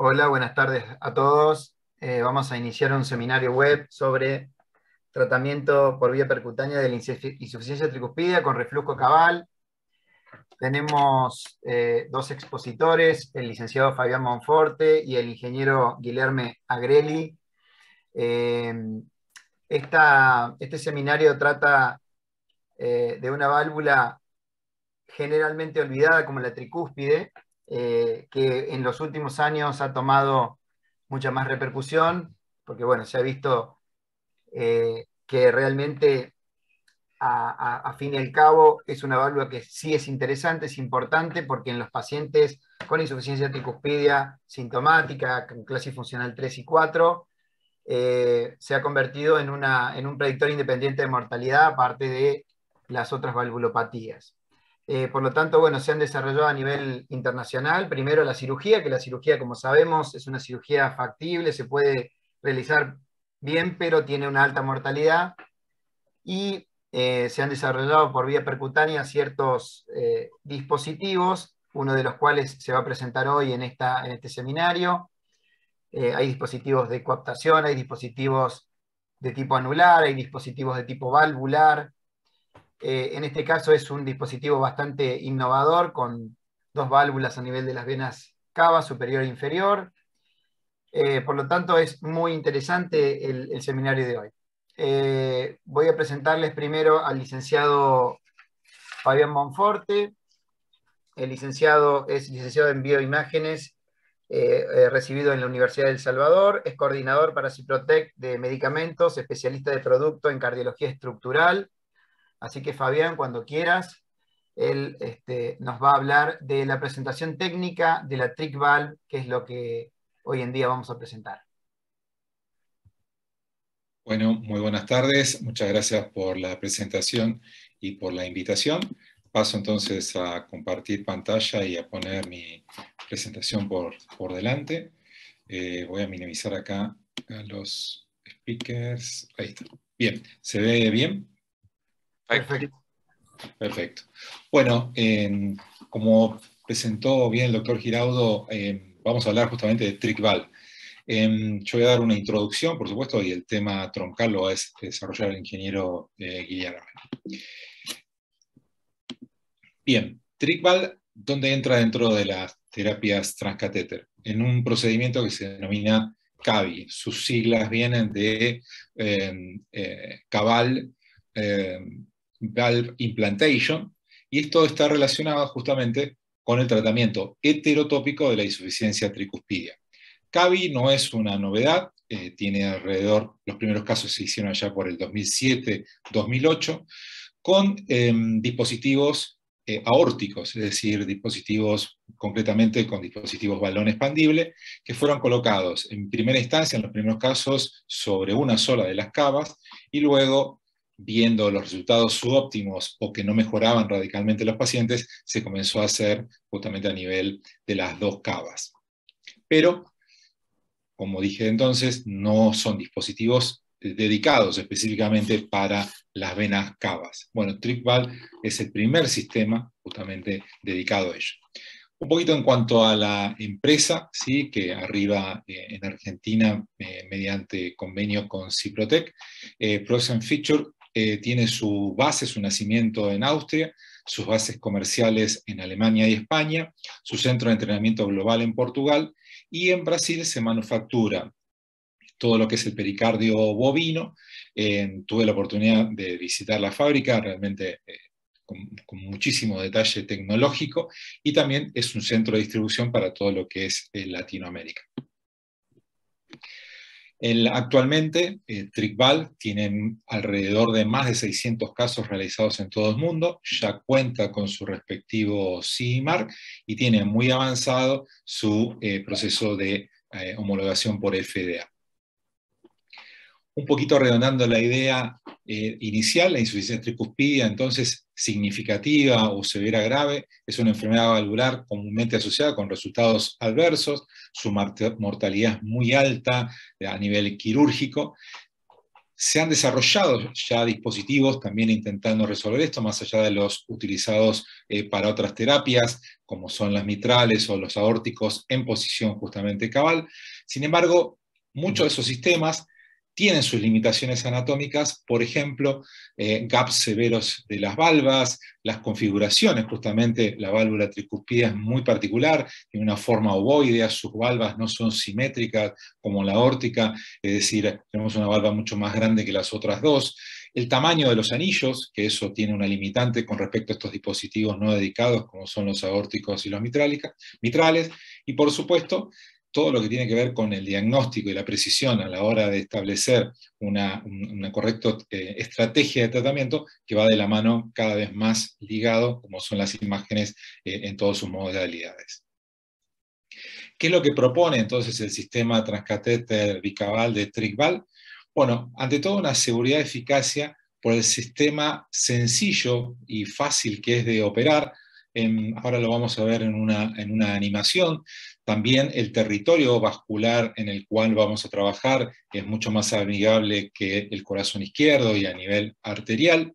Hola, buenas tardes a todos. Vamos a iniciar un seminario web sobre tratamiento por vía percutánea de la insuficiencia tricuspidea con reflujo cabal. Tenemos dos expositores, el licenciado Fabián Monforte y el ingeniero Guilherme Agrelli. Eh, este seminario trata de una válvula generalmente olvidada como la tricúspide, que en los últimos años ha tomado mucha más repercusión, porque bueno, se ha visto que realmente a fin y al cabo es una válvula que sí es interesante, es importante, porque en los pacientes con insuficiencia tricuspidia sintomática, con clase funcional 3 y 4, se ha convertido en un predictor independiente de mortalidad, aparte de las otras valvulopatías. Por lo tanto, bueno, se han desarrollado a nivel internacional, primero la cirugía, que la cirugía, como sabemos, es una cirugía factible, se puede realizar bien, pero tiene una alta mortalidad, y se han desarrollado por vía percutánea ciertos dispositivos, uno de los cuales se va a presentar hoy en este seminario. Hay dispositivos de coaptación, hay dispositivos de tipo anular, hay dispositivos de tipo valvular. En este caso es un dispositivo bastante innovador, con dos válvulas a nivel de las venas cava, superior e inferior. Por lo tanto, es muy interesante el seminario de hoy. Voy a presentarles primero al licenciado Fabián Monforte. El licenciado es licenciado en bioimágenes, recibido en la Universidad de El Salvador, es coordinador para Ciprotec de medicamentos, especialista de producto en cardiología estructural. Así que Fabián, cuando quieras, él nos va a hablar de la presentación técnica de la trick valve, que es lo que hoy en día vamos a presentar. Bueno, muy buenas tardes. Muchas gracias por la presentación y por la invitación. Paso entonces a compartir pantalla y a poner mi presentación por delante. Voy a minimizar acá a los speakers. Ahí está. Bien, ¿se ve bien? Perfecto. Perfecto. Bueno, como presentó bien el doctor Giraudo, vamos a hablar justamente de trick valve. Yo voy a dar una introducción, por supuesto, y el tema troncal lo va a desarrollar el ingeniero Guillermo. Bien, trick valve, ¿dónde entra dentro de las terapias transcatéter? En un procedimiento que se denomina CAVI. Sus siglas vienen de Cabal Valve Implantation, y esto está relacionado justamente con el tratamiento heterotópico de la insuficiencia tricuspidia. CAVI no es una novedad, tiene alrededor, los primeros casos se hicieron allá por el 2007-2008, con dispositivos aórticos, es decir, dispositivos, concretamente con dispositivos balón expandible, que fueron colocados en primera instancia, en los primeros casos, sobre una sola de las cavas, y luego, viendo los resultados subóptimos o que no mejoraban radicalmente los pacientes, se comenzó a hacer justamente a nivel de las dos cavas. Pero, como dije entonces, no son dispositivos dedicados específicamente para las venas cavas. Bueno, trick valve es el primer sistema justamente dedicado a ello. Un poquito en cuanto a la empresa, ¿sí?, que arriba en Argentina mediante convenio con Ciprotec. Production Feature tiene su base, su nacimiento en Austria, sus bases comerciales en Alemania y España, su centro de entrenamiento global en Portugal, y en Brasil se manufactura todo lo que es el pericardio bovino. Tuve la oportunidad de visitar la fábrica, realmente con muchísimo detalle tecnológico, y también es un centro de distribución para todo lo que es Latinoamérica. Actualmente, trick valve tiene alrededor de más de 600 casos realizados en todo el mundo, ya cuenta con su respectivo CE Mark y tiene muy avanzado su proceso de homologación por FDA. Un poquito redondando la idea inicial, la insuficiencia tricuspidia, entonces, significativa o severa grave, es una enfermedad valvular comúnmente asociada con resultados adversos, su mortalidad es muy alta a nivel quirúrgico. Se han desarrollado ya dispositivos también intentando resolver esto, más allá de los utilizados para otras terapias, como son las mitrales o los aórticos en posición justamente cabal. Sin embargo, muchos de esos sistemas tienen sus limitaciones anatómicas, por ejemplo, gaps severos de las valvas, las configuraciones, justamente la válvula tricuspidea es muy particular, tiene una forma ovoidea, sus valvas no son simétricas como la aórtica, es decir, tenemos una valva mucho más grande que las otras dos. El tamaño de los anillos, que eso tiene una limitante con respecto a estos dispositivos no dedicados, como son los aórticos y los mitrales, y por supuesto, todo lo que tiene que ver con el diagnóstico y la precisión a la hora de establecer una correcta estrategia de tratamiento que va de la mano cada vez más ligado, como son las imágenes en todas sus modalidades. ¿Qué es lo que propone entonces el sistema transcatéter bicaval de TrickVal? Bueno, ante todo una seguridad y eficacia por el sistema sencillo y fácil que es de operar. Ahora lo vamos a ver en una animación. También el territorio vascular en el cual vamos a trabajar es mucho más amigable que el corazón izquierdo y a nivel arterial.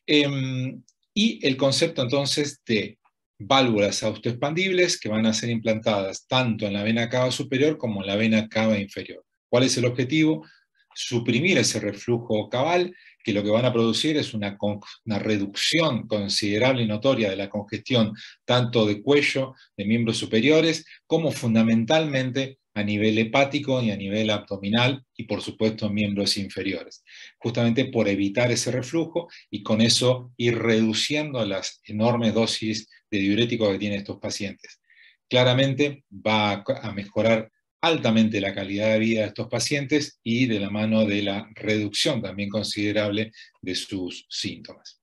Y el concepto entonces de válvulas autoexpandibles que van a ser implantadas tanto en la vena cava superior como en la vena cava inferior. ¿Cuál es el objetivo? Suprimir ese reflujo cabal, que lo que van a producir es una reducción considerable y notoria de la congestión tanto de cuello, de miembros superiores, como fundamentalmente a nivel hepático y a nivel abdominal y por supuesto en miembros inferiores, justamente por evitar ese reflujo y con eso ir reduciendo las enormes dosis de diurético que tienen estos pacientes. Claramente va a mejorar altamente la calidad de vida de estos pacientes y de la mano de la reducción también considerable de sus síntomas.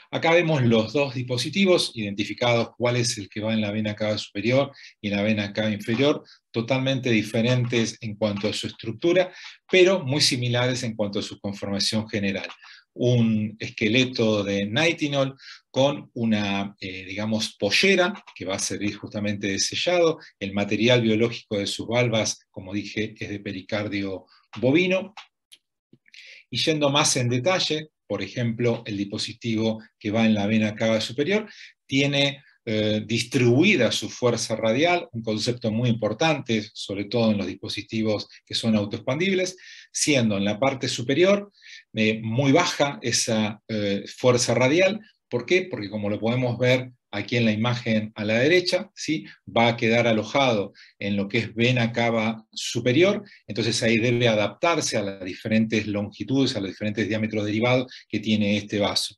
Acá vemos los dos dispositivos identificados, cuál es el que va en la vena cava superior y en la vena cava inferior, totalmente diferentes en cuanto a su estructura, pero muy similares en cuanto a su conformación general. Un esqueleto de nitinol con una, digamos, pollera que va a servir justamente de sellado. El material biológico de sus valvas, como dije, es de pericardio bovino. Y yendo más en detalle, por ejemplo, el dispositivo que va en la vena cava superior tiene distribuida su fuerza radial, un concepto muy importante, sobre todo en los dispositivos que son autoexpandibles, siendo en la parte superior muy baja esa fuerza radial. ¿Por qué? Porque como lo podemos ver aquí en la imagen a la derecha, ¿sí? Va a quedar alojado en lo que es vena cava superior, entonces ahí debe adaptarse a las diferentes longitudes, a los diferentes diámetros derivados que tiene este vaso.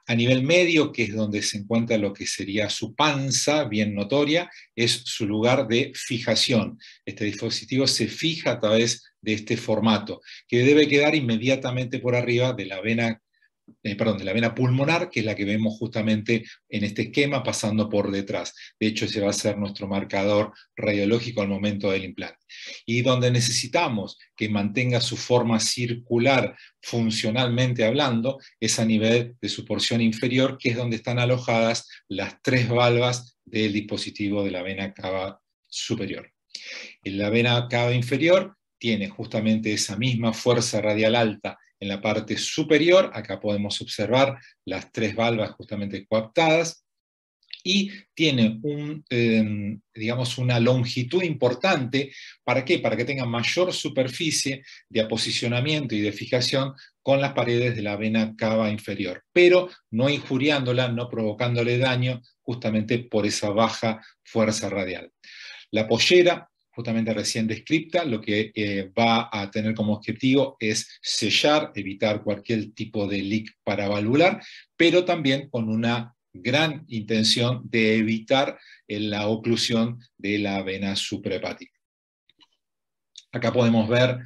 A nivel medio, que es donde se encuentra lo que sería su panza, bien notoria, es su lugar de fijación. Este dispositivo se fija a través de este formato, que debe quedar inmediatamente por arriba de la vena de la vena pulmonar, que es la que vemos justamente en este esquema pasando por detrás. De hecho, ese va a ser nuestro marcador radiológico al momento del implante. Y donde necesitamos que mantenga su forma circular funcionalmente hablando, es a nivel de su porción inferior, que es donde están alojadas las tres valvas del dispositivo de la vena cava superior. En la vena cava inferior tiene justamente esa misma fuerza radial alta en la parte superior. Acá podemos observar las tres valvas justamente coaptadas, y tiene digamos una longitud importante. ¿Para qué? Para que tenga mayor superficie de aposicionamiento y de fijación con las paredes de la vena cava inferior, pero no injuriándola, no provocándole daño, justamente por esa baja fuerza radial. La pollera, justamente recién descripta, lo que va a tener como objetivo es sellar, evitar cualquier tipo de leak paravalvular, pero también con una gran intención de evitar la oclusión de la vena suprahepática. Acá podemos ver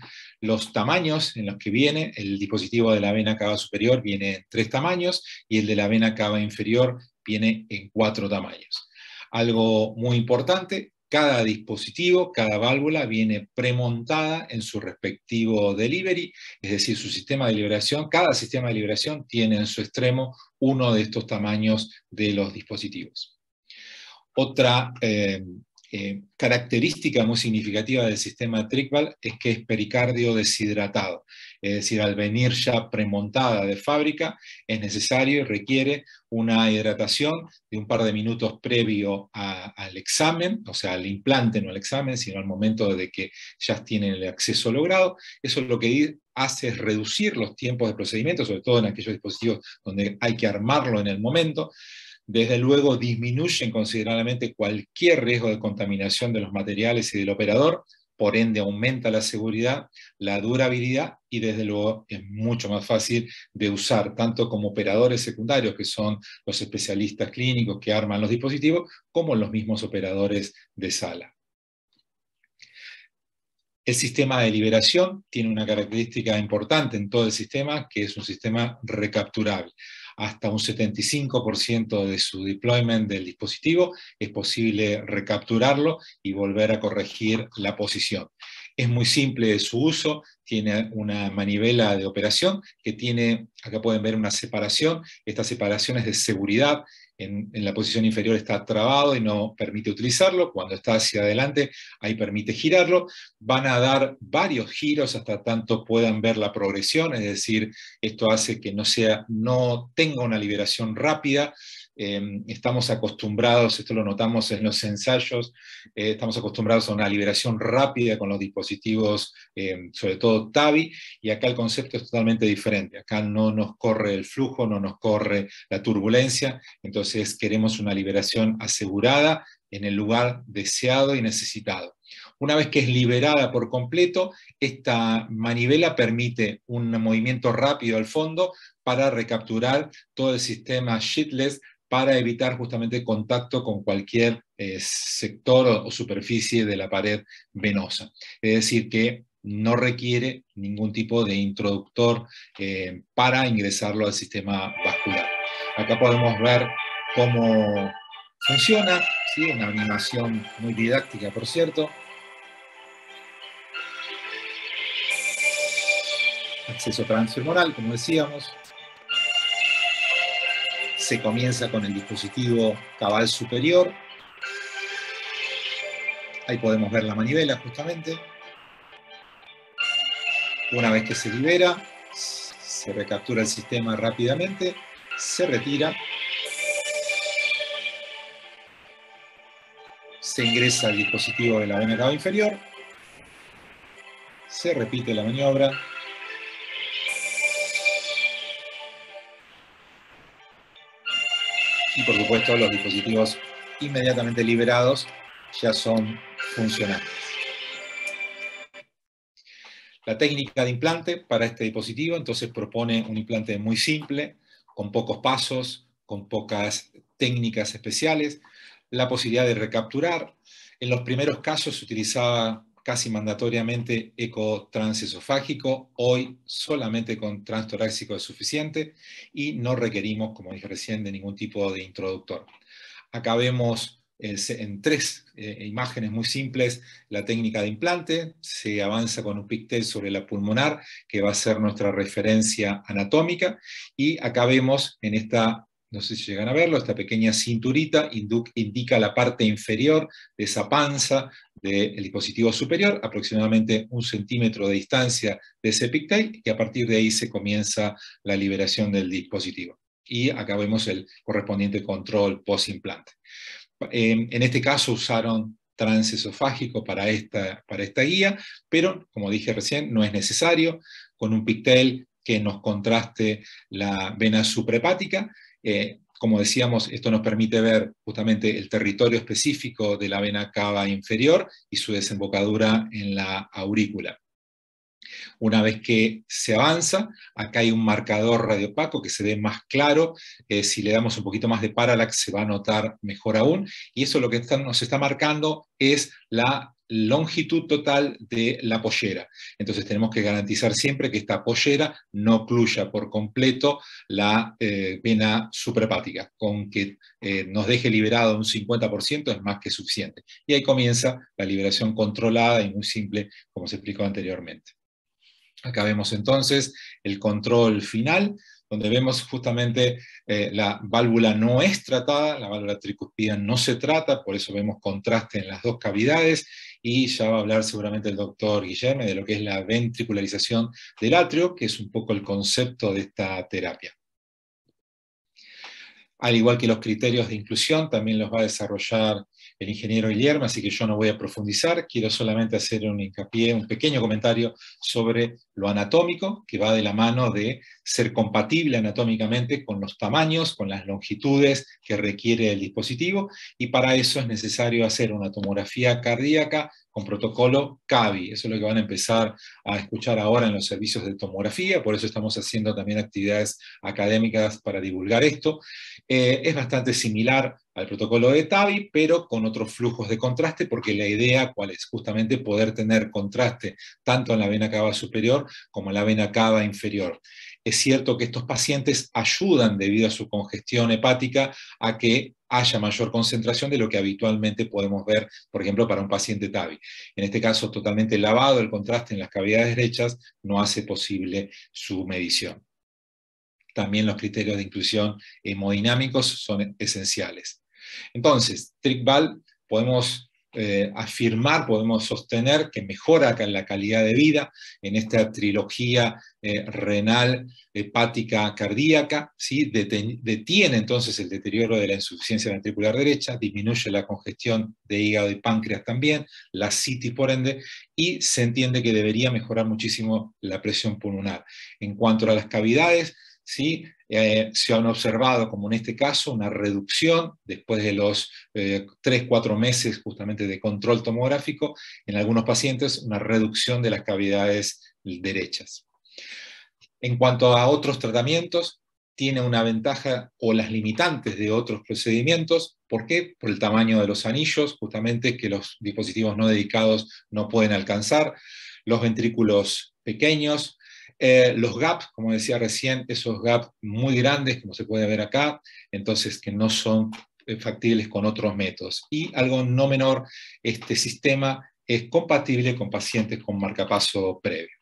los tamaños en los que viene. El dispositivo de la vena cava superior viene en 3 tamaños y el de la vena cava inferior viene en 4 tamaños. Algo muy importante: cada dispositivo, cada válvula viene premontada en su respectivo delivery, es decir, su sistema de liberación. Cada sistema de liberación tiene en su extremo uno de estos tamaños de los dispositivos. Otra característica muy significativa del sistema TrickValve es que es pericardio deshidratado. Es decir, al venir ya premontada de fábrica, es necesario y requiere una hidratación de un par de minutos previo al examen, o sea, al implante, no al examen, sino al momento de que ya tienen el acceso logrado. Eso lo que hace es reducir los tiempos de procedimiento, sobre todo en aquellos dispositivos donde hay que armarlo en el momento. Desde luego disminuyen considerablemente cualquier riesgo de contaminación de los materiales y del operador, por ende aumenta la seguridad, la durabilidad y desde luego es mucho más fácil de usar, tanto como operadores secundarios, que son los especialistas clínicos que arman los dispositivos, como los mismos operadores de sala. El sistema de liberación tiene una característica importante en todo el sistema, que es un sistema recapturable. Hasta un 75% de su deployment del dispositivo es posible recapturarlo y volver a corregir la posición. Es muy simple su uso, tiene una manivela de operación que tiene, acá pueden ver una separación, esta separación es de seguridad. En la posición inferior está trabado y no permite utilizarlo, cuando está hacia adelante ahí permite girarlo. Van a dar varios giros hasta tanto puedan ver la progresión, es decir, esto hace que no tenga una liberación rápida. Estamos acostumbrados, esto lo notamos en los ensayos, estamos acostumbrados a una liberación rápida con los dispositivos, sobre todo TAVI, y acá el concepto es totalmente diferente. Acá no nos corre el flujo, no nos corre la turbulencia, entonces queremos una liberación asegurada en el lugar deseado y necesitado. Una vez que es liberada por completo, esta manivela permite un movimiento rápido al fondo para recapturar todo el sistema sheetless, para evitar justamente contacto con cualquier sector o superficie de la pared venosa. Es decir, que no requiere ningún tipo de introductor para ingresarlo al sistema vascular. Acá podemos ver cómo funciona, ¿sí? Una animación muy didáctica, por cierto. Acceso transfemoral, como decíamos. Se comienza con el dispositivo cabal superior. Ahí podemos ver la manivela justamente. Una vez que se libera, se recaptura el sistema rápidamente, se retira, se ingresa el dispositivo de la vena cava inferior, se repite la maniobra, y por supuesto los dispositivos inmediatamente liberados ya son funcionantes. La técnica de implante para este dispositivo entonces propone un implante muy simple, con pocos pasos, con pocas técnicas especiales, la posibilidad de recapturar. En los primeros casos se utilizaba casi mandatoriamente eco transesofágico, hoy solamente con transtorácico es suficiente y no requerimos, como dije recién, de ningún tipo de introductor. Acá vemos en tres imágenes muy simples la técnica de implante. Se avanza con un pigtail sobre la pulmonar, que va a ser nuestra referencia anatómica, y acá vemos en esta, no sé si llegan a verlo, esta pequeña cinturita indica la parte inferior de esa panza del dispositivo superior, aproximadamente 1 centímetro de distancia de ese pigtail, y a partir de ahí se comienza la liberación del dispositivo. Y acá vemos el correspondiente control post-implante. En este caso usaron transesofágico para esta guía, pero como dije recién, no es necesario, con un pigtail que nos contraste la vena suprahepática. Como decíamos, esto nos permite ver justamente el territorio específico de la vena cava inferior y su desembocadura en la aurícula. Una vez que se avanza, acá hay un marcador radiopaco que se ve más claro. Si le damos un poquito más de parallax se va a notar mejor aún. Y eso lo que nos está marcando es la longitud total de la pollera. Entonces tenemos que garantizar siempre que esta pollera no ocluya por completo la vena suprahepática. Con que nos deje liberado un 50% es más que suficiente. Y ahí comienza la liberación controlada y muy simple, como se explicó anteriormente. Acá vemos entonces el control final donde vemos justamente la válvula no es tratada, la válvula tricuspidea no se trata, por eso vemos contraste en las dos cavidades, y ya va a hablar seguramente el doctor Guillermo de lo que es la ventricularización del atrio, que es un poco el concepto de esta terapia. Al igual que los criterios de inclusión, también los va a desarrollar el ingeniero Guillermo, así que yo no voy a profundizar, quiero solamente hacer un hincapié, un pequeño comentario sobre lo anatómico, que va de la mano de ser compatible anatómicamente con los tamaños, con las longitudes que requiere el dispositivo, y para eso es necesario hacer una tomografía cardíaca con protocolo CAVI. Eso es lo que van a empezar a escuchar ahora en los servicios de tomografía, por eso estamos haciendo también actividades académicas para divulgar esto. Es bastante similar al protocolo de TAVI, pero con otros flujos de contraste, porque la idea, ¿cuál es? Justamente poder tener contraste tanto en la vena cava superior como en la vena cava inferior. Es cierto que estos pacientes ayudan, debido a su congestión hepática, a que haya mayor concentración de lo que habitualmente podemos ver, por ejemplo, para un paciente TAVI. En este caso, totalmente lavado, el contraste en las cavidades derechas no hace posible su medición. También los criterios de inclusión hemodinámicos son esenciales. Entonces, TrickValve podemos afirmar, podemos sostener que mejora la calidad de vida en esta trilogía renal, hepática, cardíaca, ¿sí? Detiene entonces el deterioro de la insuficiencia ventricular derecha, disminuye la congestión de hígado y páncreas también, la citis por ende, y se entiende que debería mejorar muchísimo la presión pulmonar. En cuanto a las cavidades, ¿sí? Se han observado, como en este caso, una reducción después de los 3-4 meses justamente de control tomográfico, en algunos pacientes una reducción de las cavidades derechas. En cuanto a otros tratamientos, tiene una ventaja o las limitantes de otros procedimientos. ¿Por qué? Por el tamaño de los anillos, justamente, que los dispositivos no dedicados no pueden alcanzar, los ventrículos pequeños, los gaps, como decía recién, esos gaps muy grandes, como se puede ver acá, entonces que no son factibles con otros métodos. Y algo no menor, este sistema es compatible con pacientes con marcapaso previo.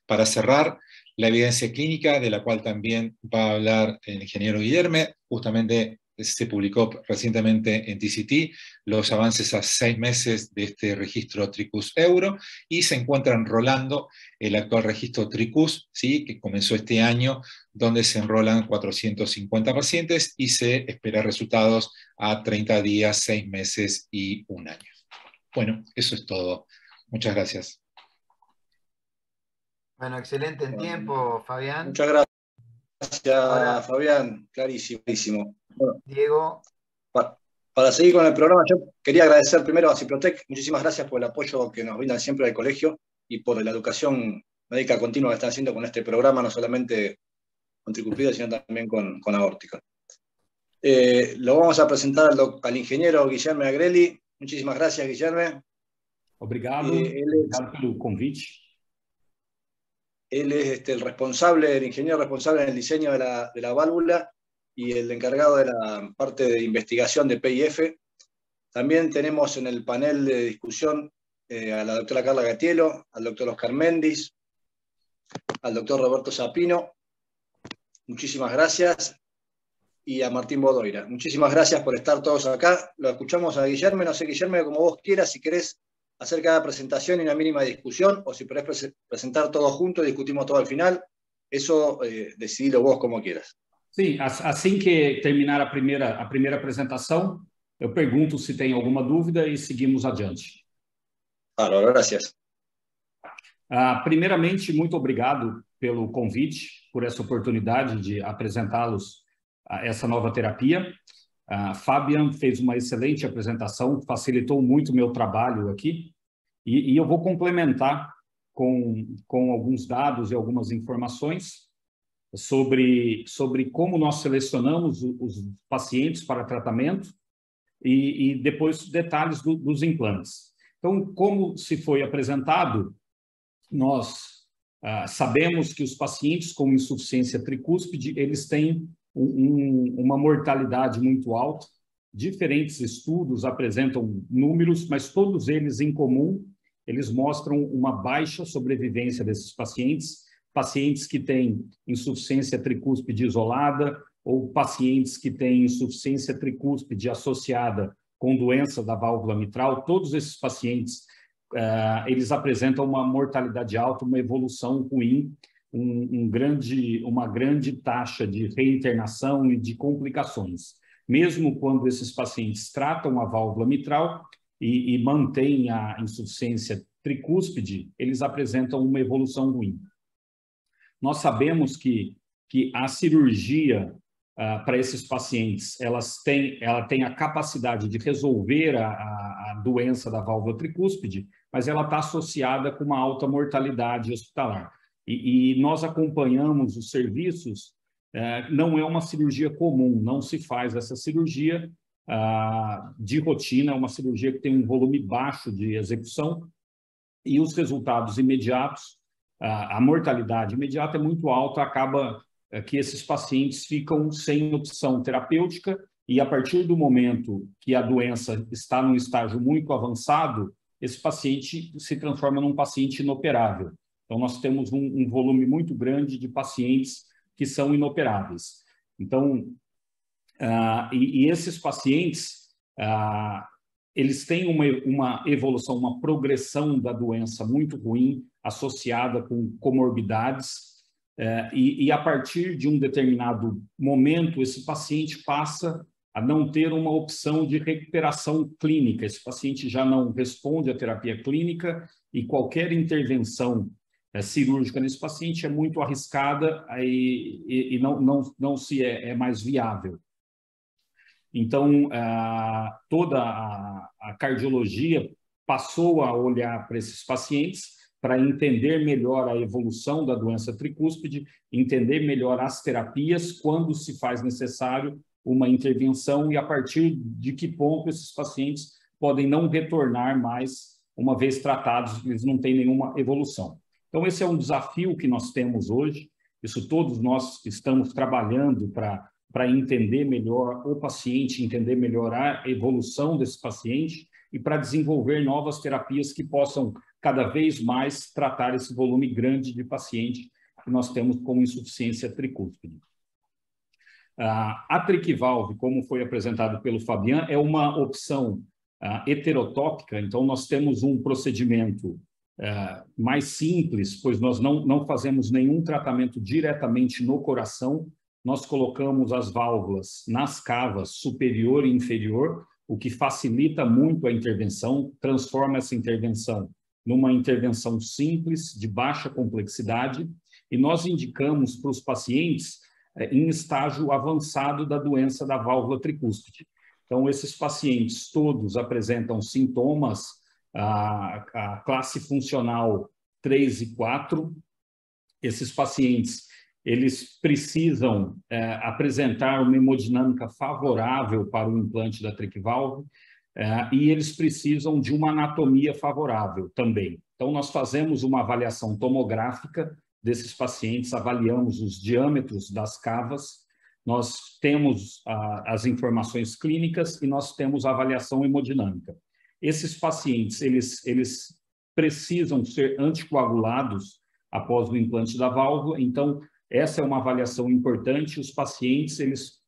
Para cerrar, la evidencia clínica, de la cual también va a hablar el ingeniero Guillermo, justamente se publicó recientemente en TCT los avances a 6 meses de este registro TRICUS Euro, y se encuentra enrolando el actual registro TRICUS, ¿sí? Que comenzó este año, donde se enrolan 450 pacientes y se espera resultados a 30 días, 6 meses y 1 año. Bueno, eso es todo. Muchas gracias. Bueno, excelente en tiempo, Fabián. Muchas gracias, ahora, Fabián. Clarísimo. Bueno, Diego. Para seguir con el programa, yo quería agradecer primero a Ciprotec. Muchísimas gracias por el apoyo que nos brindan siempre al colegio y por la educación médica continua que están haciendo con este programa, no solamente con tricuspidea, sino también con aórtica. Lo vamos a presentar al ingeniero Guillermo Agrelli. Muchísimas gracias, Guillermo. Obrigado, obrigado pelo convite. Él es el ingeniero responsable en el diseño de la válvula y el encargado de la parte de investigación de PIF. También tenemos en el panel de discusión a la doctora Carla Gatiello, al doctor Oscar Méndez, al doctor Roberto Sapino. Muchísimas gracias. Y a Martín Bodoira. Muchísimas gracias por estar todos acá. Lo escuchamos a Guillermo. No sé, Guillermo, como vos quieras, si querés hacer cada presentación y una mínima discusión, o si querés presentar todo junto y discutimos todo al final, eso decidilo vos como quieras. Sim, assim que terminar a primeira apresentação, eu pergunto se tem alguma dúvida e seguimos adiante. Claro, gracias. Primeiramente, muito obrigado pelo convite, por essa oportunidade de apresentá-los a essa nova terapia. Fabian fez uma excelente apresentação, facilitou muito o meu trabalho aqui, e eu vou complementar com alguns dados e algumas informações sobre como nós selecionamos os pacientes para tratamento e depois detalhes dos implantes. Então, como se foi apresentado, nós sabemos que os pacientes com insuficiência tricúspide, eles têm uma mortalidade muito alta. Diferentes estudos apresentam números, mas todos eles em comum, eles mostram uma baixa sobrevivência desses pacientes, pacientes que têm insuficiência tricúspide isolada ou pacientes que têm insuficiência tricúspide associada com doença da válvula mitral, todos esses pacientes, eles apresentam uma mortalidade alta, uma evolução ruim, uma grande taxa de reinternação e de complicações. Mesmo quando esses pacientes tratam a válvula mitral e mantêm a insuficiência tricúspide, eles apresentam uma evolução ruim. Nós sabemos que a cirurgia para esses pacientes, ela tem a capacidade de resolver a doença da válvula tricúspide, mas ela está associada com uma alta mortalidade hospitalar. E nós acompanhamos os serviços, não é uma cirurgia comum, não se faz essa cirurgia de rotina, é uma cirurgia que tem um volume baixo de execução e os resultados imediatos, a mortalidade imediata é muito alta, acaba que esses pacientes ficam sem opção terapêutica e a partir do momento que a doença está num estágio muito avançado, esse paciente se transforma num paciente inoperável. Então, nós temos um volume muito grande de pacientes que são inoperáveis. Então, esses pacientes, eles têm uma evolução, uma progressão da doença muito ruim, associada com comorbidades, e a partir de um determinado momento, esse paciente passa a não ter uma opção de recuperação clínica. Esse paciente já não responde à terapia clínica e qualquer intervenção cirúrgica nesse paciente é muito arriscada e não se é mais viável. Então, toda a cardiologia passou a olhar para esses pacientes para entender melhor a evolução da doença tricúspide, entender melhor as terapias, quando se faz necessário uma intervenção e a partir de que ponto esses pacientes podem não retornar mais, uma vez tratados, eles não têm nenhuma evolução. Então, esse é um desafio que nós temos hoje, isso todos nós estamos trabalhando para entender melhor o paciente, entender melhor a evolução desse paciente e para desenvolver novas terapias que possam cada vez mais tratar esse volume grande de paciente que nós temos com insuficiência tricúspide. A TricValve, como foi apresentado pelo Fabian, é uma opção heterotópica, então nós temos um procedimento mais simples, pois nós não fazemos nenhum tratamento diretamente no coração, nós colocamos as válvulas nas cavas superior e inferior, o que facilita muito a intervenção, transforma essa intervenção numa intervenção simples, de baixa complexidade, e nós indicamos para os pacientes em estágio avançado da doença da válvula tricúspide. Então, esses pacientes todos apresentam sintomas, a classe funcional 3 e 4. Esses pacientes, eles precisam apresentar uma hemodinâmica favorável para o implante da TricValve, e eles precisam de uma anatomia favorável também. Então, nós fazemos uma avaliação tomográfica desses pacientes, avaliamos os diâmetros das cavas, nós temos as informações clínicas e nós temos a avaliação hemodinâmica. Esses pacientes, eles precisam ser anticoagulados após o implante da válvula, então, essa é uma avaliação importante, os pacientes,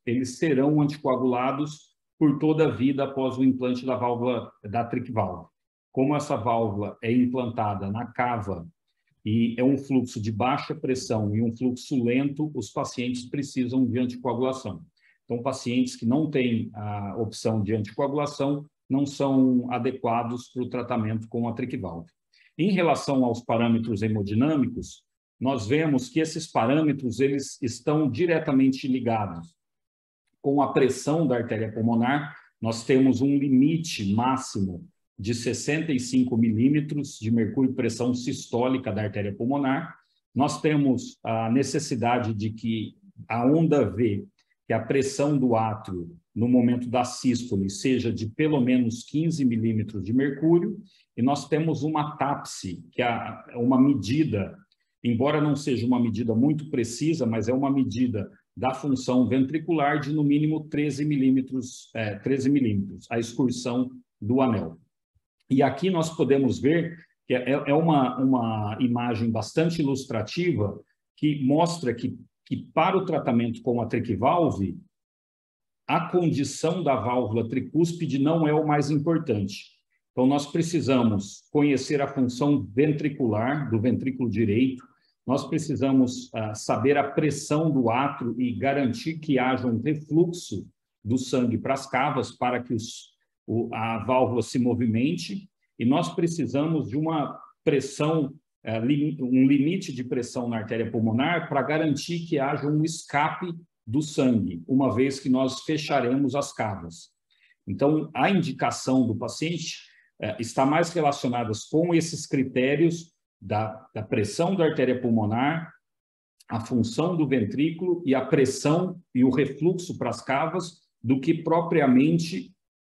eles serão anticoagulados por toda a vida após o implante da válvula da TricValve. Como essa válvula é implantada na cava e é um fluxo de baixa pressão e um fluxo lento, os pacientes precisam de anticoagulação. Então, pacientes que não têm a opção de anticoagulação não são adequados para o tratamento com a TricValve. Em relação aos parâmetros hemodinâmicos, nós vemos que esses parâmetros eles estão diretamente ligados com a pressão da artéria pulmonar. Nós temos um limite máximo de 65 milímetros de mercúrio pressão sistólica da artéria pulmonar. Nós temos a necessidade de que a onda V, que a pressão do átrio no momento da sístole seja de pelo menos 15 milímetros de mercúrio, e nós temos uma TAPSE, que é uma medida, embora não seja uma medida muito precisa, mas é uma medida da função ventricular de no mínimo 13 milímetros, a excursão do anel. E aqui nós podemos ver que é uma imagem bastante ilustrativa que mostra que para o tratamento com a TricValve, a condição da válvula tricúspide não é o mais importante. Então, nós precisamos conhecer a função ventricular do ventrículo direito, nós precisamos saber a pressão do átrio e garantir que haja um refluxo do sangue para as cavas para que a válvula se movimente, e nós precisamos de uma pressão, um limite de pressão na artéria pulmonar para garantir que haja um escape do sangue, uma vez que nós fecharemos as cavas. Então, a indicação do paciente está mais relacionada com esses critérios da pressão da artéria pulmonar, a função do ventrículo e a pressão e o refluxo para as cavas, do que propriamente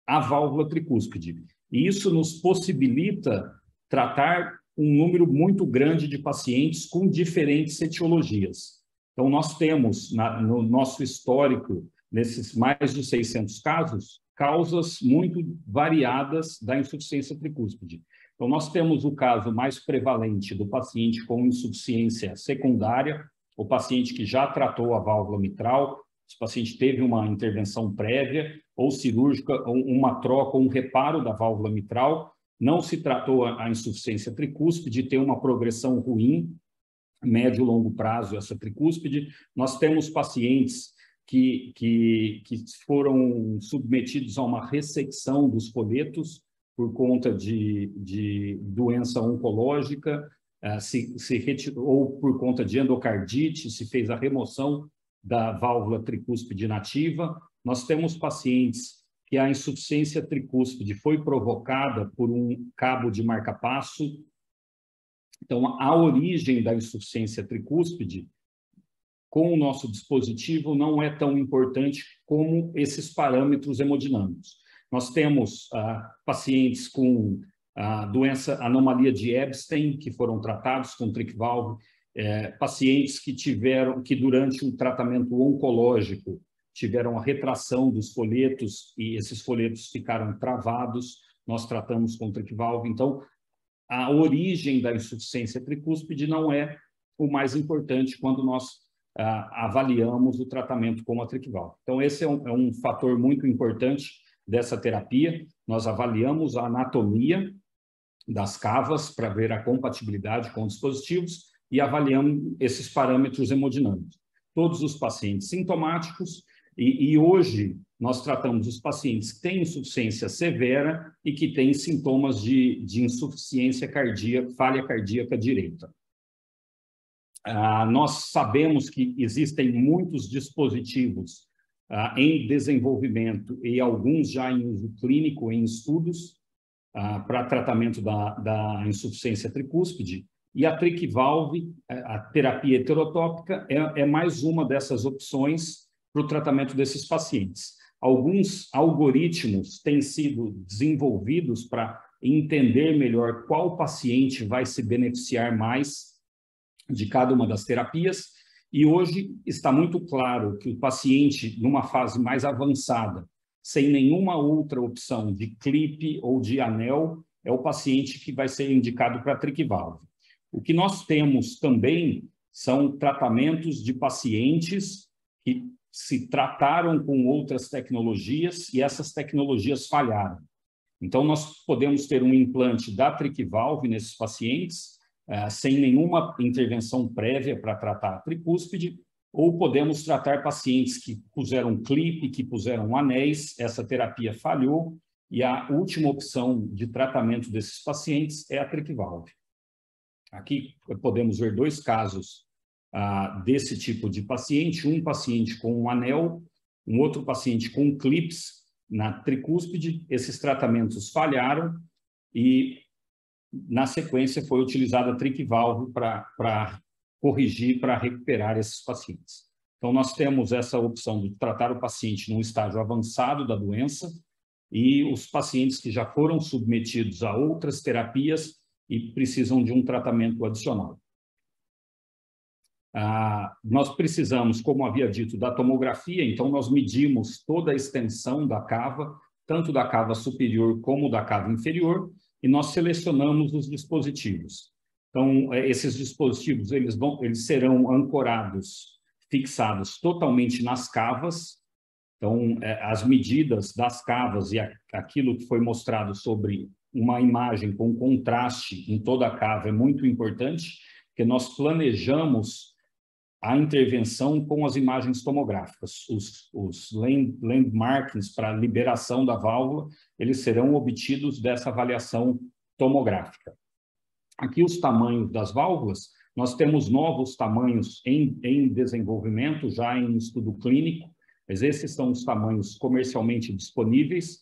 a válvula tricúspide. E isso nos possibilita tratar um número muito grande de pacientes com diferentes etiologias. Então, nós temos, no nosso histórico, nesses mais de 600 casos, causas muito variadas da insuficiência tricúspide. Então, nós temos o caso mais prevalente do paciente com insuficiência secundária, o paciente que já tratou a válvula mitral, esse paciente teve uma intervenção prévia ou cirúrgica, uma troca ou um reparo da válvula mitral, não se tratou a insuficiência tricúspide, tem uma progressão ruim, médio e longo prazo, essa tricúspide. Nós temos pacientes que foram submetidos a uma ressecção dos folhetos por conta de doença oncológica, ou por conta de endocardite, se fez a remoção da válvula tricúspide nativa. Nós temos pacientes que a insuficiência tricúspide foi provocada por um cabo de marca-passo. Então, a origem da insuficiência tricúspide com o nosso dispositivo não é tão importante como esses parâmetros hemodinâmicos. Nós temos pacientes com anomalia de Ebstein, que foram tratados com TricValve, pacientes que durante um tratamento oncológico tiveram a retração dos folhetos e esses folhetos ficaram travados, nós tratamos com TricValve. Então, a origem da insuficiência tricúspide não é o mais importante quando nós avaliamos o tratamento com a TricValve. Então, esse é um fator muito importante dessa terapia. Nós avaliamos a anatomia das cavas para ver a compatibilidade com dispositivos e avaliamos esses parâmetros hemodinâmicos. Todos os pacientes sintomáticos, e hoje nós tratamos os pacientes que têm insuficiência severa e que têm sintomas de insuficiência cardíaca, falha cardíaca direita. Nós sabemos que existem muitos dispositivos em desenvolvimento e alguns já em uso clínico, em estudos, para tratamento da insuficiência tricúspide, e a TricValve, a terapia heterotópica, é mais uma dessas opções para o tratamento desses pacientes. Alguns algoritmos têm sido desenvolvidos para entender melhor qual paciente vai se beneficiar mais de cada uma das terapias, e hoje está muito claro que o paciente, numa fase mais avançada, sem nenhuma outra opção de clipe ou de anel, é o paciente que vai ser indicado para TricValve. O que nós temos também são tratamentos de pacientes que se trataram com outras tecnologias e essas tecnologias falharam. Então, nós podemos ter um implante da TricValve nesses pacientes, sem nenhuma intervenção prévia para tratar a tricúspide, ou podemos tratar pacientes que puseram clipe, que puseram anéis, essa terapia falhou, e a última opção de tratamento desses pacientes é a TricValve. Aqui podemos ver dois casos desse tipo de paciente, um paciente com um anel, um outro paciente com clips na tricúspide. Esses tratamentos falharam e, na sequência, foi utilizada a TricValve para corrigir, para recuperar esses pacientes. Então, nós temos essa opção de tratar o paciente num estágio avançado da doença e os pacientes que já foram submetidos a outras terapias e precisam de um tratamento adicional. Nós precisamos, como havia dito, da tomografia, então nós medimos toda a extensão da cava, tanto da cava superior como da cava inferior, e nós selecionamos os dispositivos. Então, esses dispositivos eles serão ancorados, fixados totalmente nas cavas. Então, as medidas das cavas e aquilo que foi mostrado sobre uma imagem com contraste em toda a cava é muito importante, porque nós planejamos a intervenção com as imagens tomográficas. Os landmarkings para liberação da válvula, eles serão obtidos dessa avaliação tomográfica. Aqui os tamanhos das válvulas, nós temos novos tamanhos em desenvolvimento, já em estudo clínico, mas esses são os tamanhos comercialmente disponíveis.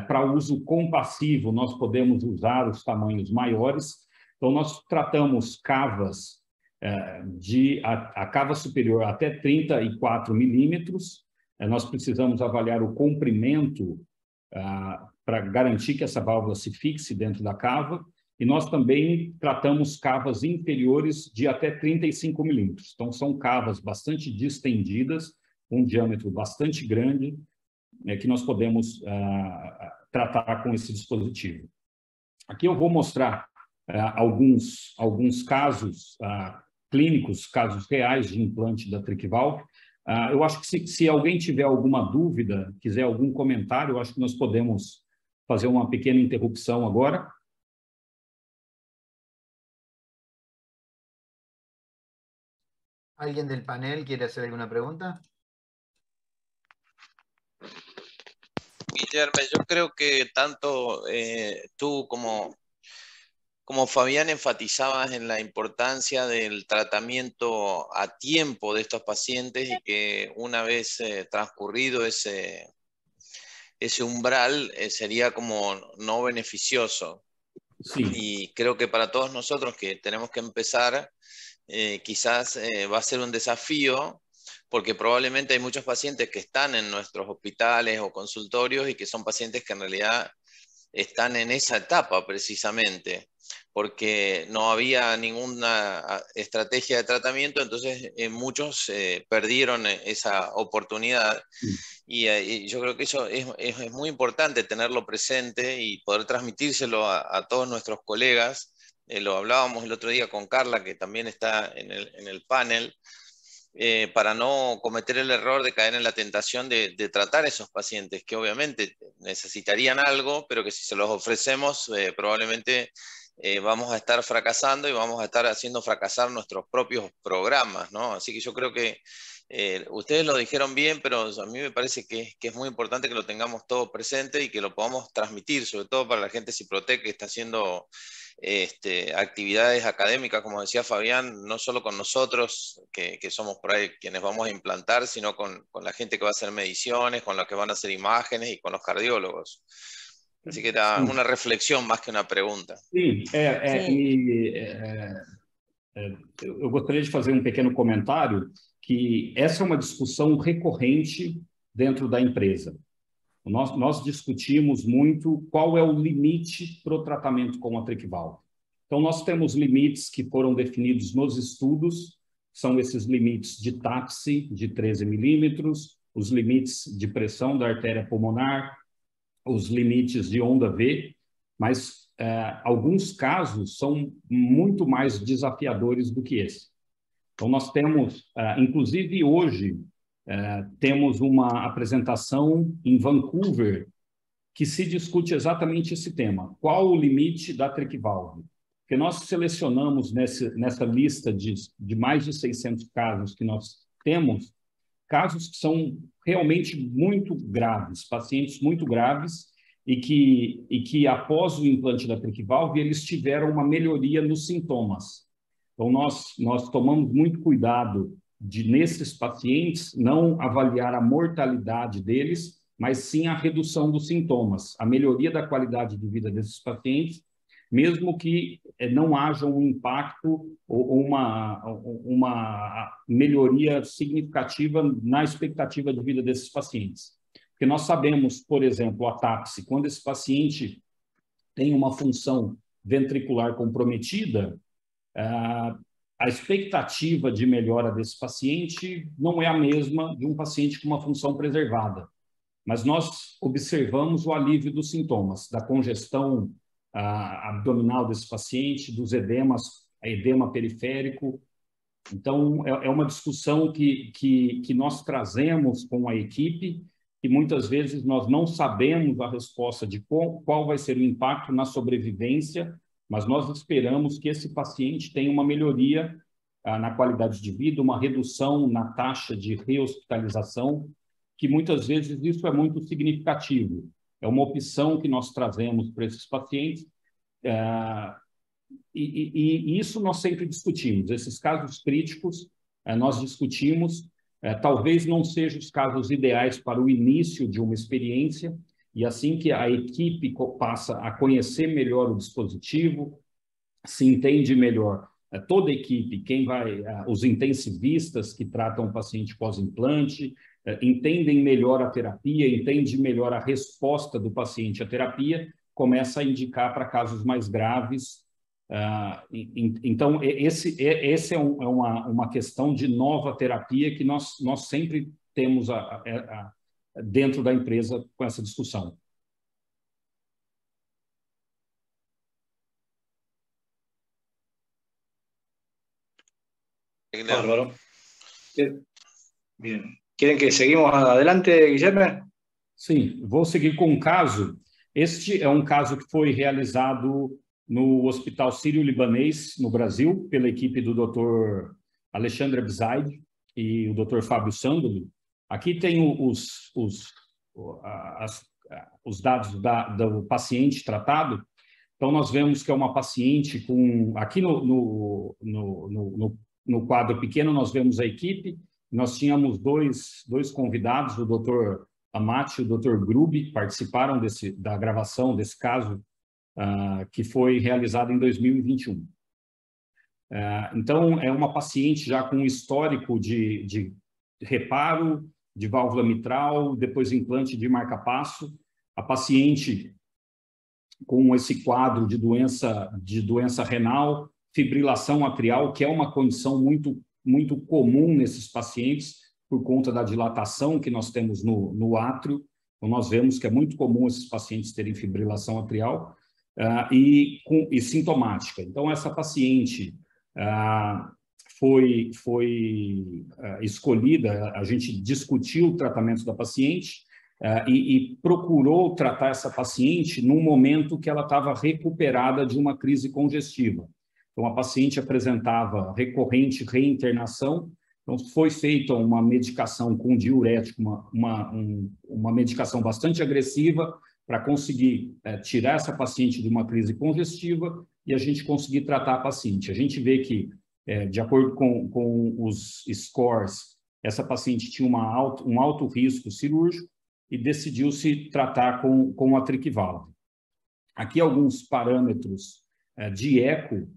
Para uso compassivo, nós podemos usar os tamanhos maiores. Então, nós tratamos cavas a cava superior até 34 milímetros. Nós precisamos avaliar o comprimento para garantir que essa válvula se fixe dentro da cava. E nós também tratamos cavas inferiores de até 35 milímetros. Então, são cavas bastante distendidas, com um diâmetro bastante grande, que nós podemos tratar com esse dispositivo. Aqui eu vou mostrar alguns casos clínicos, casos reais de implante da TrickValve. Eu acho que se alguém tiver alguma dúvida, quiser algum comentário, eu acho que nós podemos fazer uma pequena interrupção agora. ¿Alguien del panel quiere hacer alguna pregunta? Guillermo, yo creo que tanto tú como Fabián enfatizabas en la importancia del tratamiento a tiempo de estos pacientes y que una vez transcurrido ese umbral sería como no beneficioso. Sí. Y creo que para todos nosotros que tenemos que empezar, quizás va a ser un desafío, porque probablemente hay muchos pacientes que están en nuestros hospitales o consultorios y que son pacientes que en realidad están en esa etapa precisamente, porque no había ninguna estrategia de tratamiento, entonces muchos perdieron esa oportunidad. Y yo creo que eso es muy importante tenerlo presente y poder transmitírselo a todos nuestros colegas. Lo hablábamos el otro día con Carla, que también está en el panel, para no cometer el error de caer en la tentación de tratar a esos pacientes que obviamente necesitarían algo, pero que si se los ofrecemos probablemente vamos a estar fracasando y vamos a estar haciendo fracasar nuestros propios programas, ¿no? Así que yo creo que ustedes lo dijeron bien, pero a mí me parece que es muy importante que lo tengamos todo presente y que lo podamos transmitir, sobre todo para la gente de Ciprotec que está haciendo actividades académicas, como decía Fabián, no solo con nosotros, que somos por ahí quienes vamos a implantar, sino con la gente que va a hacer mediciones, con los que van a hacer imágenes y con los cardiólogos. Así que era una reflexión más que una pregunta. Sim, eu gostaria de fazer um pequeno comentário, que essa é uma discussão recorrente dentro da empresa. Nós discutimos muito qual é o limite para o tratamento com a TrickValve. Então, nós temos limites que foram definidos nos estudos, são esses limites de TAPSE, de 13 milímetros, os limites de pressão da artéria pulmonar, os limites de onda V, mas alguns casos são muito mais desafiadores do que esse. Então, nós temos, inclusive hoje, temos uma apresentação em Vancouver que se discute exatamente esse tema. Qual o limite da TrickValve? Porque nós selecionamos nessa lista de mais de 600 casos que nós temos, casos que são realmente muito graves, pacientes muito graves, e que após o implante da TrickValve, eles tiveram uma melhoria nos sintomas. Então, nós tomamos muito cuidado nesses pacientes, não avaliar a mortalidade deles, mas sim a redução dos sintomas, a melhoria da qualidade de vida desses pacientes, mesmo que não haja um impacto ou uma melhoria significativa na expectativa de vida desses pacientes. Porque nós sabemos, por exemplo, a TAPSE, quando esse paciente tem uma função ventricular comprometida, a expectativa de melhora desse paciente não é a mesma de um paciente com uma função preservada. Mas nós observamos o alívio dos sintomas, da congestão abdominal desse paciente, dos edemas edema periférico. Então, é uma discussão que nós trazemos com a equipe, e muitas vezes nós não sabemos a resposta de qual vai ser o impacto na sobrevivência, mas nós esperamos que esse paciente tenha uma melhoria na qualidade de vida, uma redução na taxa de rehospitalização, que muitas vezes isso é muito significativo. É uma opção que nós trazemos para esses pacientes, e isso nós sempre discutimos. Esses casos críticos, nós discutimos, talvez não sejam os casos ideais para o início de uma experiência, e assim que a equipe passa a conhecer melhor o dispositivo, se entende melhor toda a equipe, os intensivistas que tratam o paciente pós-implante, entendem melhor a terapia, entendem melhor a resposta do paciente à terapia, começa a indicar para casos mais graves. Então, esse é uma questão de nova terapia que nós sempre temos dentro da empresa com essa discussão. Bárbaro. Bien. ¿Quieren que seguimos adelante, Guilherme? Sim, vou seguir com um caso. Este é um caso que foi realizado no Hospital Sírio-Libanês, no Brasil, pela equipe do Dr. Alexandre Abzaid e o Dr. Fábio Sandoli. Aqui tem os dados do paciente tratado. Então, nós vemos que é uma paciente com... Aqui no quadro pequeno, nós vemos a equipe. Nós tínhamos dois convidados, o Dr. Amati e o Dr. Grubi, participaram da gravação desse caso, que foi realizado em 2021. Então, é uma paciente já com histórico de reparo, de válvula mitral, depois implante de marca-passo. A paciente com esse quadro de doença renal, fibrilação atrial, que é uma condição muito comum nesses pacientes, por conta da dilatação que nós temos no átrio. Então, nós vemos que é muito comum esses pacientes terem fibrilação atrial e sintomática. Então, essa paciente foi escolhida, a gente discutiu o tratamento da paciente e procurou tratar essa paciente num momento que ela estava recuperada de uma crise congestiva. Então, a paciente apresentava recorrente reinternação. Então, foi feita uma medicação com diurético, uma medicação bastante agressiva para conseguir tirar essa paciente de uma crise congestiva e a gente conseguir tratar a paciente. A gente vê que, de acordo com os scores, essa paciente tinha um alto risco cirúrgico e decidiu-se tratar com a TricValve. Aqui alguns parâmetros de eco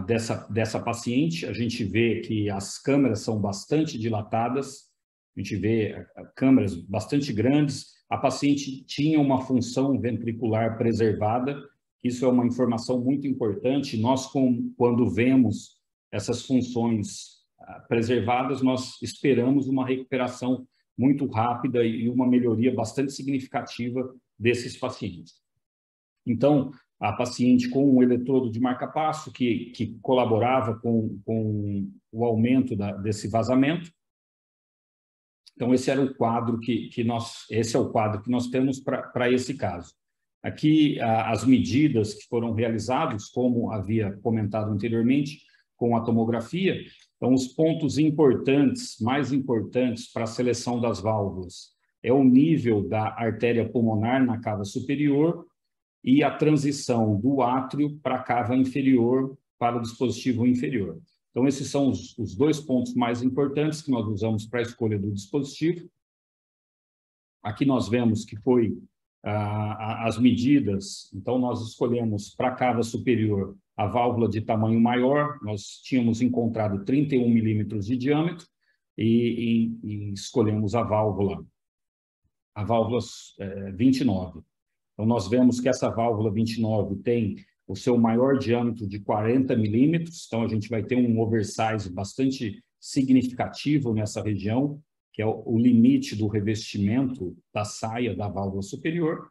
dessa paciente. A gente vê que as câmeras são bastante dilatadas, a gente vê câmeras bastante grandes. A paciente tinha uma função ventricular preservada, isso é uma informação muito importante. Nós, quando vemos essas funções preservadas, nós esperamos uma recuperação muito rápida e uma melhoria bastante significativa desses pacientes. Então, a paciente com um eletrodo de marca-passo que colaborava com o aumento desse vazamento. Então, esse era o quadro esse é o quadro que nós temos para esse caso. Aqui, as medidas que foram realizadas, como havia comentado anteriormente, com a tomografia. Então, os pontos mais importantes para a seleção das válvulas é o nível da artéria pulmonar na cava superior e a transição do átrio para a cava inferior para o dispositivo inferior. Então, esses são os dois pontos mais importantes que nós usamos para a escolha do dispositivo. Aqui nós vemos que foi as medidas. Então, nós escolhemos para a cava superior a válvula de tamanho maior. Nós tínhamos encontrado 31 milímetros de diâmetro e escolhemos a válvula 29. Então, nós vemos que essa válvula 29 tem o seu maior diâmetro de 40 milímetros, então a gente vai ter um oversize bastante significativo nessa região, que é o limite do revestimento da saia da válvula superior.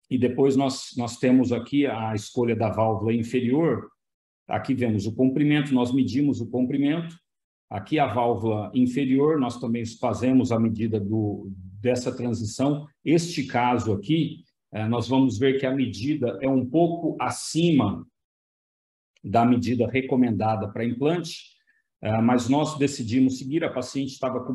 E depois nós temos aqui a escolha da válvula inferior, Aqui vemos o comprimento, nós medimos o comprimento. Aqui a válvula inferior, nós também fazemos a medida dessa transição. Este caso aqui, nós vamos ver que a medida é um pouco acima da medida recomendada para implante, mas nós decidimos seguir. A paciente estava com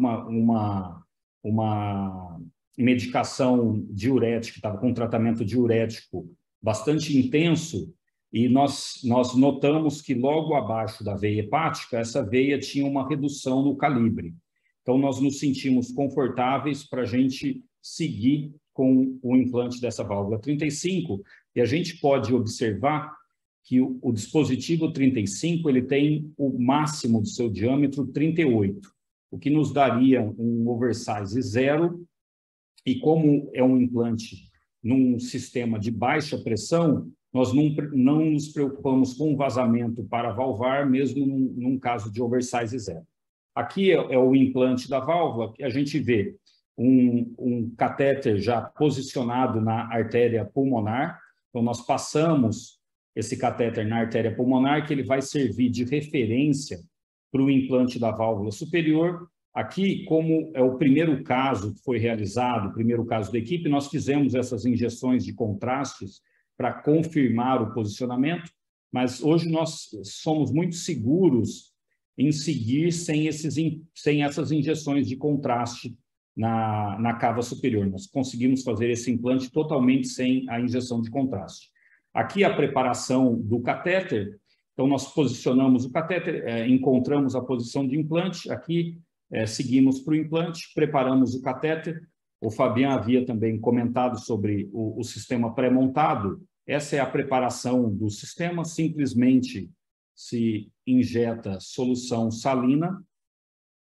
uma medicação diurética, estava com um tratamento diurético bastante intenso, e nós notamos que logo abaixo da veia hepática, essa veia tinha uma redução no calibre. Então, nós nos sentimos confortáveis para a gente seguir com o implante dessa válvula 35, e a gente pode observar que o dispositivo 35 ele tem o máximo do seu diâmetro 38, o que nos daria um oversize 0, e como é um implante num sistema de baixa pressão, nós não nos preocupamos com vazamento para valvar, mesmo num caso de oversize 0. Aqui é o implante da válvula, que a gente vê um catéter já posicionado na artéria pulmonar. Então, nós passamos esse catéter na artéria pulmonar, que ele vai servir de referência para o implante da válvula superior. Aqui, como é o primeiro caso que foi realizado, o primeiro caso da equipe, nós fizemos essas injeções de contrastes para confirmar o posicionamento, mas hoje nós somos muito seguros em seguir sem essas injeções de contraste na cava superior. Nós conseguimos fazer esse implante totalmente sem a injeção de contraste. Aqui a preparação do catéter. Então, nós posicionamos o catéter, encontramos a posição de implante. Aqui, seguimos para o implante, preparamos o catéter. O Fabian havia também comentado sobre o sistema pré-montado. Essa é a preparação do sistema. Simplesmente se injeta solução salina,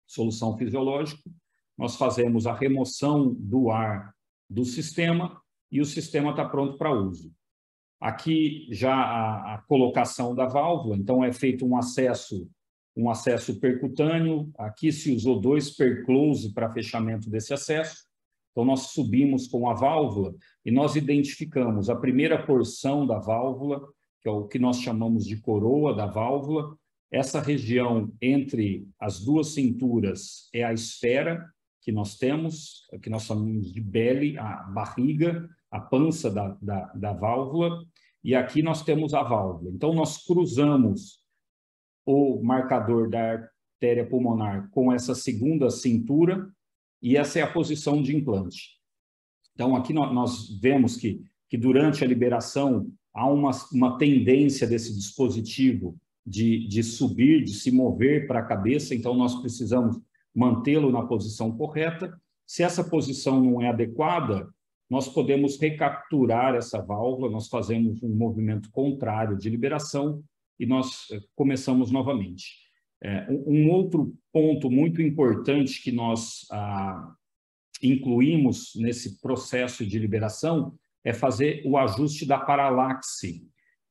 solução fisiológica. Nós fazemos a remoção do ar do sistema e o sistema está pronto para uso. Aqui já a colocação da válvula, então é feito um acesso percutâneo. Aqui se usou 2 perclose para fechamento desse acesso. Então nós subimos com a válvula e nós identificamos a primeira porção da válvula, que é o que nós chamamos de coroa da válvula. Essa região entre as duas cinturas é a esfera que nós temos, que nós chamamos de belly, a barriga, a pança da válvula, e aqui nós temos a válvula. Então, nós cruzamos o marcador da artéria pulmonar com essa segunda cintura, e essa é a posição de implante. Então, aqui nós vemos que durante a liberação há uma tendência desse dispositivo de subir, de se mover para a cabeça, então nós precisamos mantê-lo na posição correta. Se essa posição não é adequada, nós podemos recapturar essa válvula, nós fazemos um movimento contrário de liberação e nós começamos novamente. Um outro ponto muito importante que nós incluímos nesse processo de liberação é fazer o ajuste da paralaxe.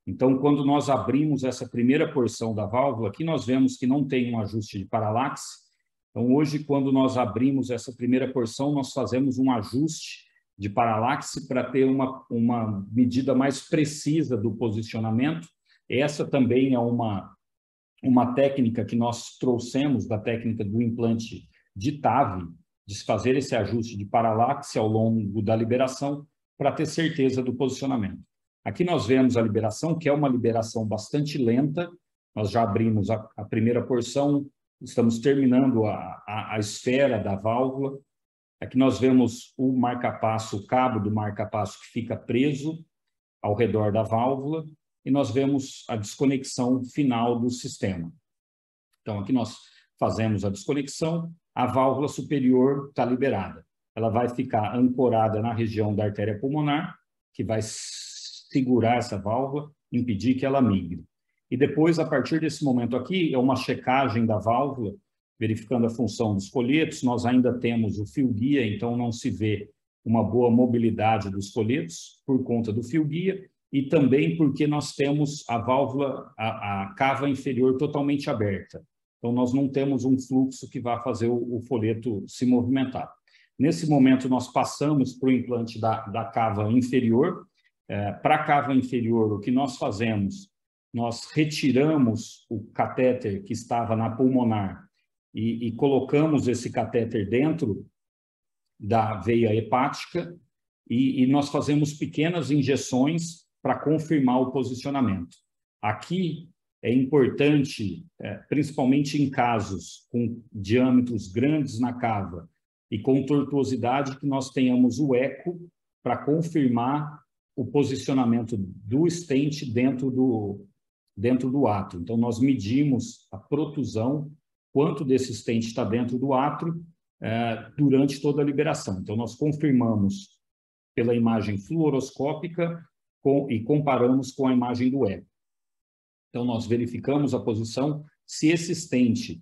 Então, quando nós abrimos essa primeira porção da válvula, aqui nós vemos que não tem um ajuste de paralaxe. Então, hoje, quando nós abrimos essa primeira porção, nós fazemos um ajuste de paralaxe para ter uma medida mais precisa do posicionamento. Essa também é uma técnica que nós trouxemos da técnica do implante de TAV, de fazer esse ajuste de paralaxe ao longo da liberação para ter certeza do posicionamento. Aqui nós vemos a liberação, que é uma liberação bastante lenta. Nós já abrimos a primeira porção, estamos terminando a esfera da válvula. Aqui nós vemos o marca-passo, o cabo do marca-passo que fica preso ao redor da válvula, e nós vemos a desconexão final do sistema. Então, aqui nós fazemos a desconexão, a válvula superior está liberada. Ela vai ficar ancorada na região da artéria pulmonar, que vai segurar essa válvula, impedir que ela migre. E depois, a partir desse momento aqui, é uma checagem da válvula, verificando a função dos folhetos. Nós ainda temos o fio-guia, então não se vê uma boa mobilidade dos folhetos por conta do fio-guia, e também porque nós temos a válvula, a cava inferior totalmente aberta. Então, nós não temos um fluxo que vá fazer o folheto se movimentar. Nesse momento, nós passamos para o implante da cava inferior. Para a cava inferior, o que nós fazemos? nós retiramos o catéter que estava na pulmonar e colocamos esse catéter dentro da veia hepática e nós fazemos pequenas injeções para confirmar o posicionamento. Aqui é importante, principalmente em casos com diâmetros grandes na cava e com tortuosidade, que nós tenhamos o eco para confirmar o posicionamento do stent dentro do átrio. Então, nós medimos a protusão, quanto desse stent está dentro do átrio durante toda a liberação. Então, nós confirmamos pela imagem fluoroscópica e comparamos com a imagem do eco. Então, nós verificamos a posição. Se esse stent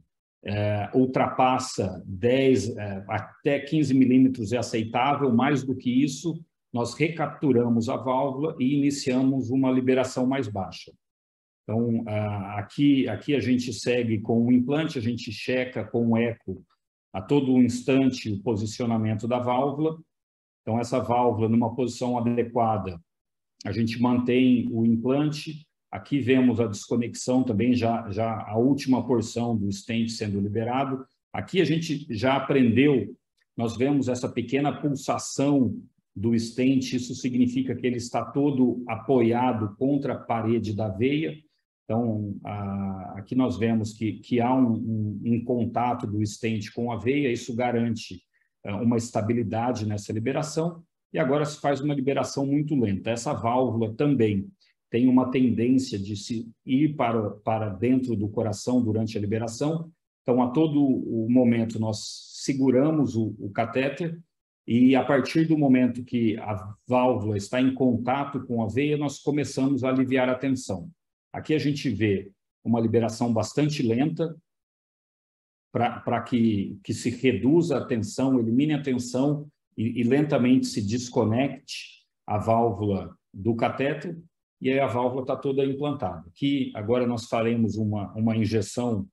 ultrapassa 10 até 15 milímetros é aceitável, mais do que isso, nós recapturamos a válvula e iniciamos uma liberação mais baixa. Então, aqui a gente segue com o implante, a gente checa com o eco a todo instante o posicionamento da válvula. Então, essa válvula numa posição adequada, a gente mantém o implante. Aqui vemos a desconexão também, já a última porção do stent sendo liberado. Aqui a gente já aprendeu, nós vemos essa pequena pulsação do stent, isso significa que ele está todo apoiado contra a parede da veia. Então, aqui nós vemos que há um contato do stent com a veia, isso garante uma estabilidade nessa liberação, e agora se faz uma liberação muito lenta. Essa válvula também tem uma tendência de se ir para dentro do coração durante a liberação. Então, a todo o momento, nós seguramos o catéter e, a partir do momento que a válvula está em contato com a veia, nós começamos a aliviar a tensão. Aqui a gente vê uma liberação bastante lenta para que se reduza a tensão, elimine a tensão e lentamente se desconecte a válvula do catéter, e aí a válvula está toda implantada. Aqui, agora, nós faremos uma injeção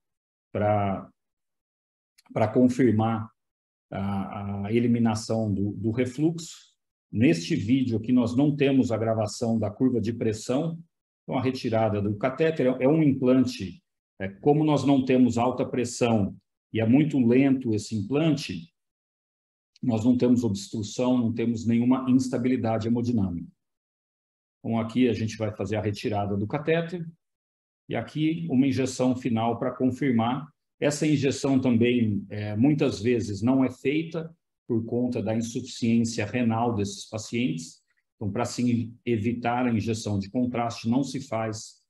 para confirmar a eliminação do refluxo. Neste vídeo aqui, nós não temos a gravação da curva de pressão, então a retirada do catéter é um implante. Como nós não temos alta pressão e é muito lento esse implante, nós não temos obstrução, não temos nenhuma instabilidade hemodinâmica. Então, aqui a gente vai fazer a retirada do catéter e aqui uma injeção final para confirmar. Essa injeção também, muitas vezes, não é feita por conta da insuficiência renal desses pacientes. Então, para se evitar a injeção de contraste, não se faz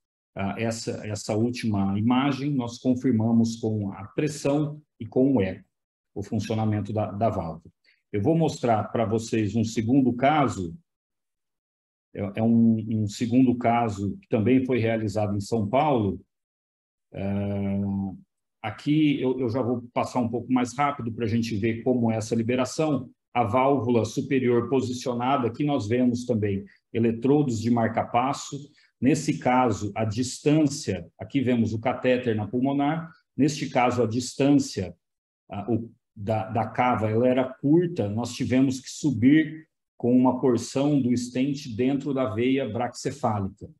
essa última imagem. Nós confirmamos com a pressão e com o eco o funcionamento da válvula. Eu vou mostrar para vocês um segundo caso. É um segundo caso que também foi realizado em São Paulo. Aqui eu já vou passar um pouco mais rápido para a gente ver como é essa liberação. A válvula superior posicionada, aqui nós vemos também eletrodos de marca-passo. Nesse caso, a distância, aqui vemos o catéter na pulmonar. Neste caso, a distância da cava ela era curta, nós tivemos que subir com uma porção do stent dentro da veia braquicefálica.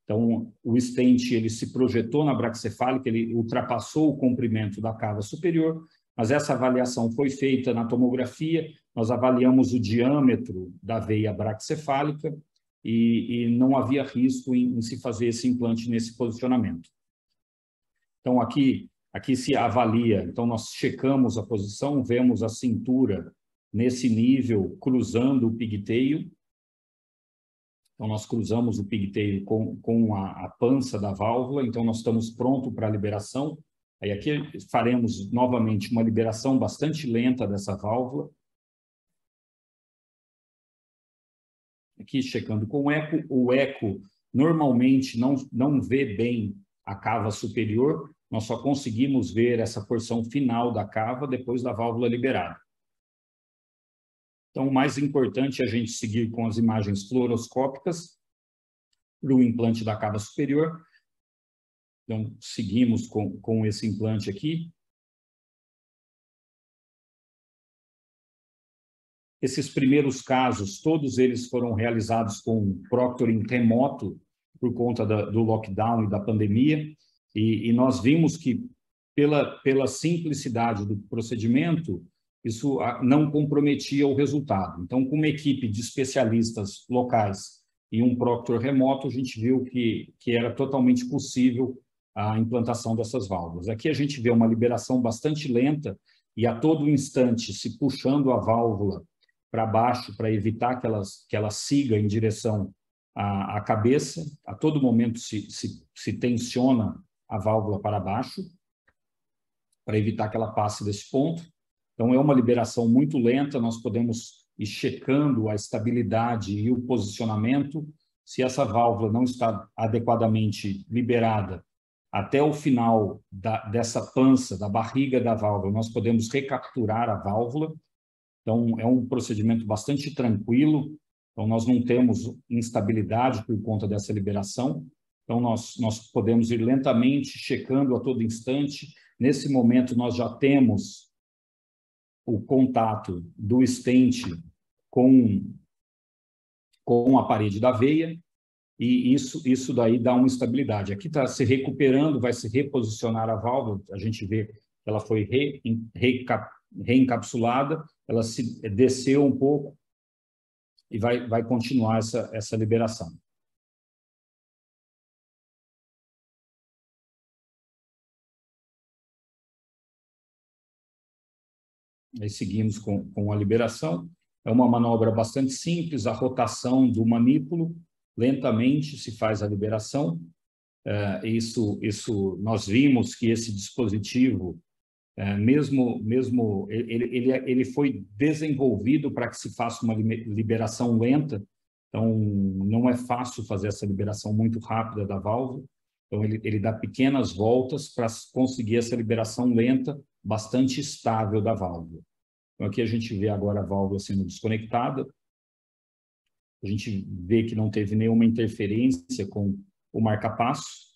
Então, o stent ele se projetou na braquicefálica, ele ultrapassou o comprimento da cava superior, mas essa avaliação foi feita na tomografia, nós avaliamos o diâmetro da veia braquicefálica e não havia risco em se fazer esse implante nesse posicionamento. Então, aqui se avalia, então nós checamos a posição, vemos a cintura nesse nível, cruzando o pigtail. Então, nós cruzamos o pigtail com a pança da válvula, então nós estamos prontos para a liberação. Aí aqui faremos novamente uma liberação bastante lenta dessa válvula. Aqui checando com o eco normalmente não vê bem a cava superior, nós só conseguimos ver essa porção final da cava depois da válvula liberada. Então, o mais importante é a gente seguir com as imagens fluoroscópicas para o implante da cava superior. Então, seguimos com esse implante aqui. Esses primeiros casos, todos eles foram realizados com proctoring remoto, por conta do lockdown e da pandemia, e nós vimos que, pela simplicidade do procedimento, isso não comprometia o resultado. Então, com uma equipe de especialistas locais e um proctor remoto, a gente viu que era totalmente possível a implantação dessas válvulas. Aqui a gente vê uma liberação bastante lenta e a todo instante se puxando a válvula para baixo para evitar que ela siga em direção à cabeça. A todo momento se tensiona a válvula para baixo para evitar que ela passe desse ponto. Então, é uma liberação muito lenta, nós podemos ir checando a estabilidade e o posicionamento. Se essa válvula não está adequadamente liberada, até o final dessa pança, da barriga da válvula, nós podemos recapturar a válvula. Então, é um procedimento bastante tranquilo. Então, nós não temos instabilidade por conta dessa liberação. Então, nós podemos ir lentamente, checando a todo instante. Nesse momento, nós já temos o contato do stent com a parede da veia, e isso daí dá uma estabilidade. Aqui está se recuperando, vai se reposicionar a válvula, a gente vê que ela foi reencapsulada, ela se desceu um pouco e vai continuar essa liberação. Aí seguimos com a liberação. É uma manobra bastante simples, a rotação do manípulo, lentamente se faz a liberação. Isso nós vimos que esse dispositivo, ele foi desenvolvido para que se faça uma liberação lenta. Então, não é fácil fazer essa liberação muito rápida da válvula. Então, ele dá pequenas voltas para conseguir essa liberação lenta, bastante estável da válvula. Então, aqui a gente vê agora a válvula sendo desconectada. A gente vê que não teve nenhuma interferência com o marca-passo.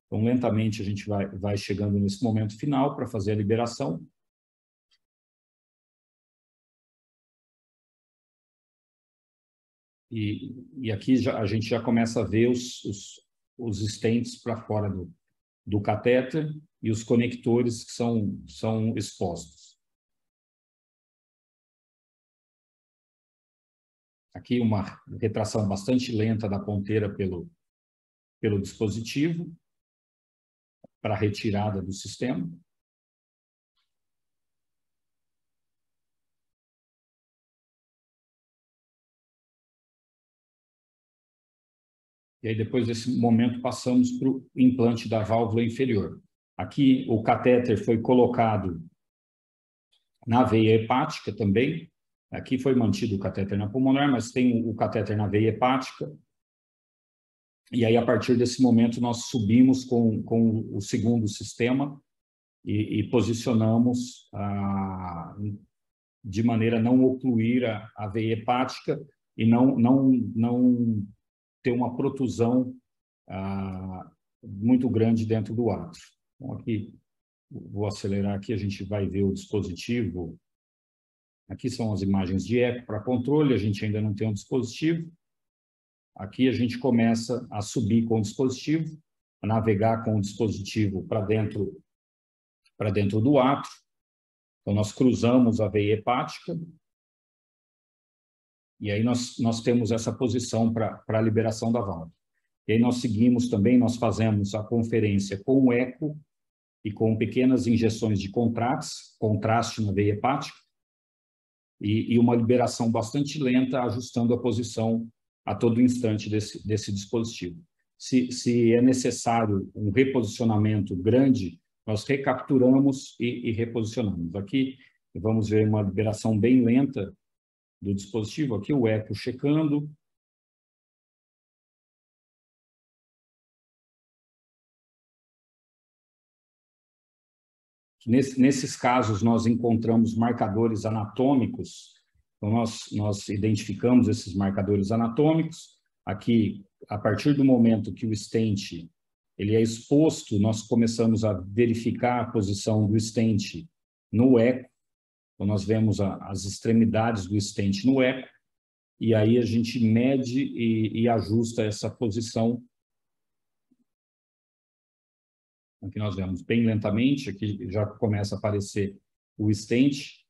Então, lentamente, a gente vai chegando nesse momento final para fazer a liberação. E aqui a gente já começa a ver os stents para fora do catéter e os conectores que são expostos. Aqui uma retração bastante lenta da ponteira pelo dispositivo para a retirada do sistema. E aí, depois desse momento, passamos para o implante da válvula inferior. Aqui, o catéter foi colocado na veia hepática também. Aqui foi mantido o catéter na pulmonar, mas tem o catéter na veia hepática. E aí, a partir desse momento, nós subimos com o segundo sistema e posicionamos de maneira a não ocluir a veia hepática e não ter uma protusão muito grande dentro do átrio. Então, aqui, vou acelerar aqui, a gente vai ver o dispositivo. Aqui são as imagens de eco para controle, a gente ainda não tem um dispositivo. Aqui a gente começa a subir com o dispositivo, a navegar com o dispositivo para dentro do átrio. Então, nós cruzamos a veia hepática. E aí nós temos essa posição para a liberação da válvula. E aí nós seguimos também, nós fazemos a conferência com o eco e com pequenas injeções de contraste na veia hepática, e uma liberação bastante lenta, ajustando a posição a todo instante desse dispositivo. Se é necessário um reposicionamento grande, nós recapturamos e reposicionamos. Aqui vamos ver uma liberação bem lenta do dispositivo. Aqui o eco checando. Nesses casos, nós encontramos marcadores anatômicos. Então, nós identificamos esses marcadores anatômicos. Aqui, a partir do momento que o stent ele é exposto, nós começamos a verificar a posição do stent no eco. Então, nós vemos as extremidades do stent no eco, e aí a gente mede e ajusta essa posição Aqui nós vemos bem lentamente, aqui já começa a aparecer o stent.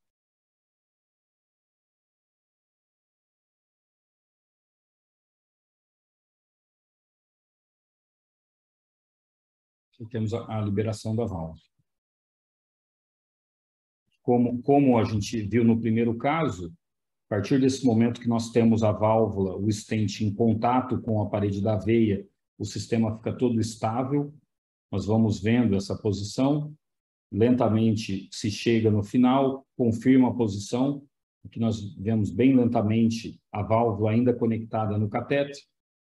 E temos a liberação da válvula. Como a gente viu no primeiro caso, a partir desse momento que nós temos a válvula, o stent em contato com a parede da veia, o sistema fica todo estável. Nós vamos vendo essa posição. Lentamente se chega no final, confirma a posição. Aqui nós vemos bem lentamente a válvula ainda conectada no catéter.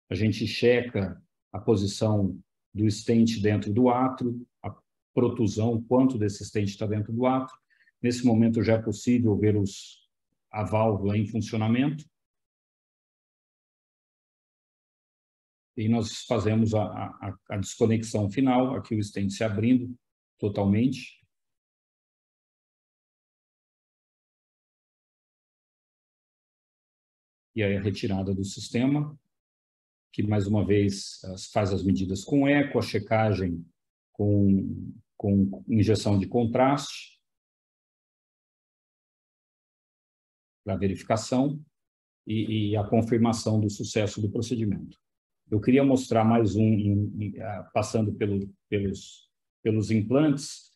A gente checa a posição do stent dentro do átrio, a protusão, quanto desse stent está dentro do átrio. Nesse momento já é possível ver a válvula em funcionamento. E nós fazemos a desconexão final, aqui o stent se abrindo totalmente. E aí a retirada do sistema, que mais uma vez faz as medidas com eco, a checagem com injeção de contraste, para verificação e a confirmação do sucesso do procedimento. Eu queria mostrar mais passando pelos implantes.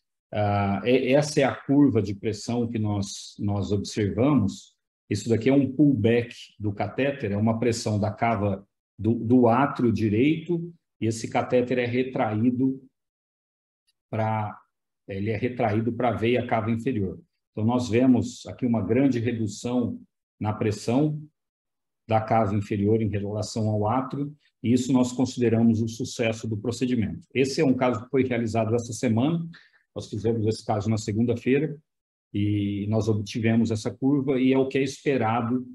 Essa é a curva de pressão que nós observamos. Isso daqui é um pullback do catéter, é uma pressão da cava do átrio direito, e esse catéter é retraído para a veia cava inferior. Então, nós vemos aqui uma grande redução na pressão da cava inferior em relação ao átrio, e isso nós consideramos o sucesso do procedimento. Esse é um caso que foi realizado essa semana, nós fizemos esse caso na segunda-feira, e nós obtivemos essa curva, e é o que é esperado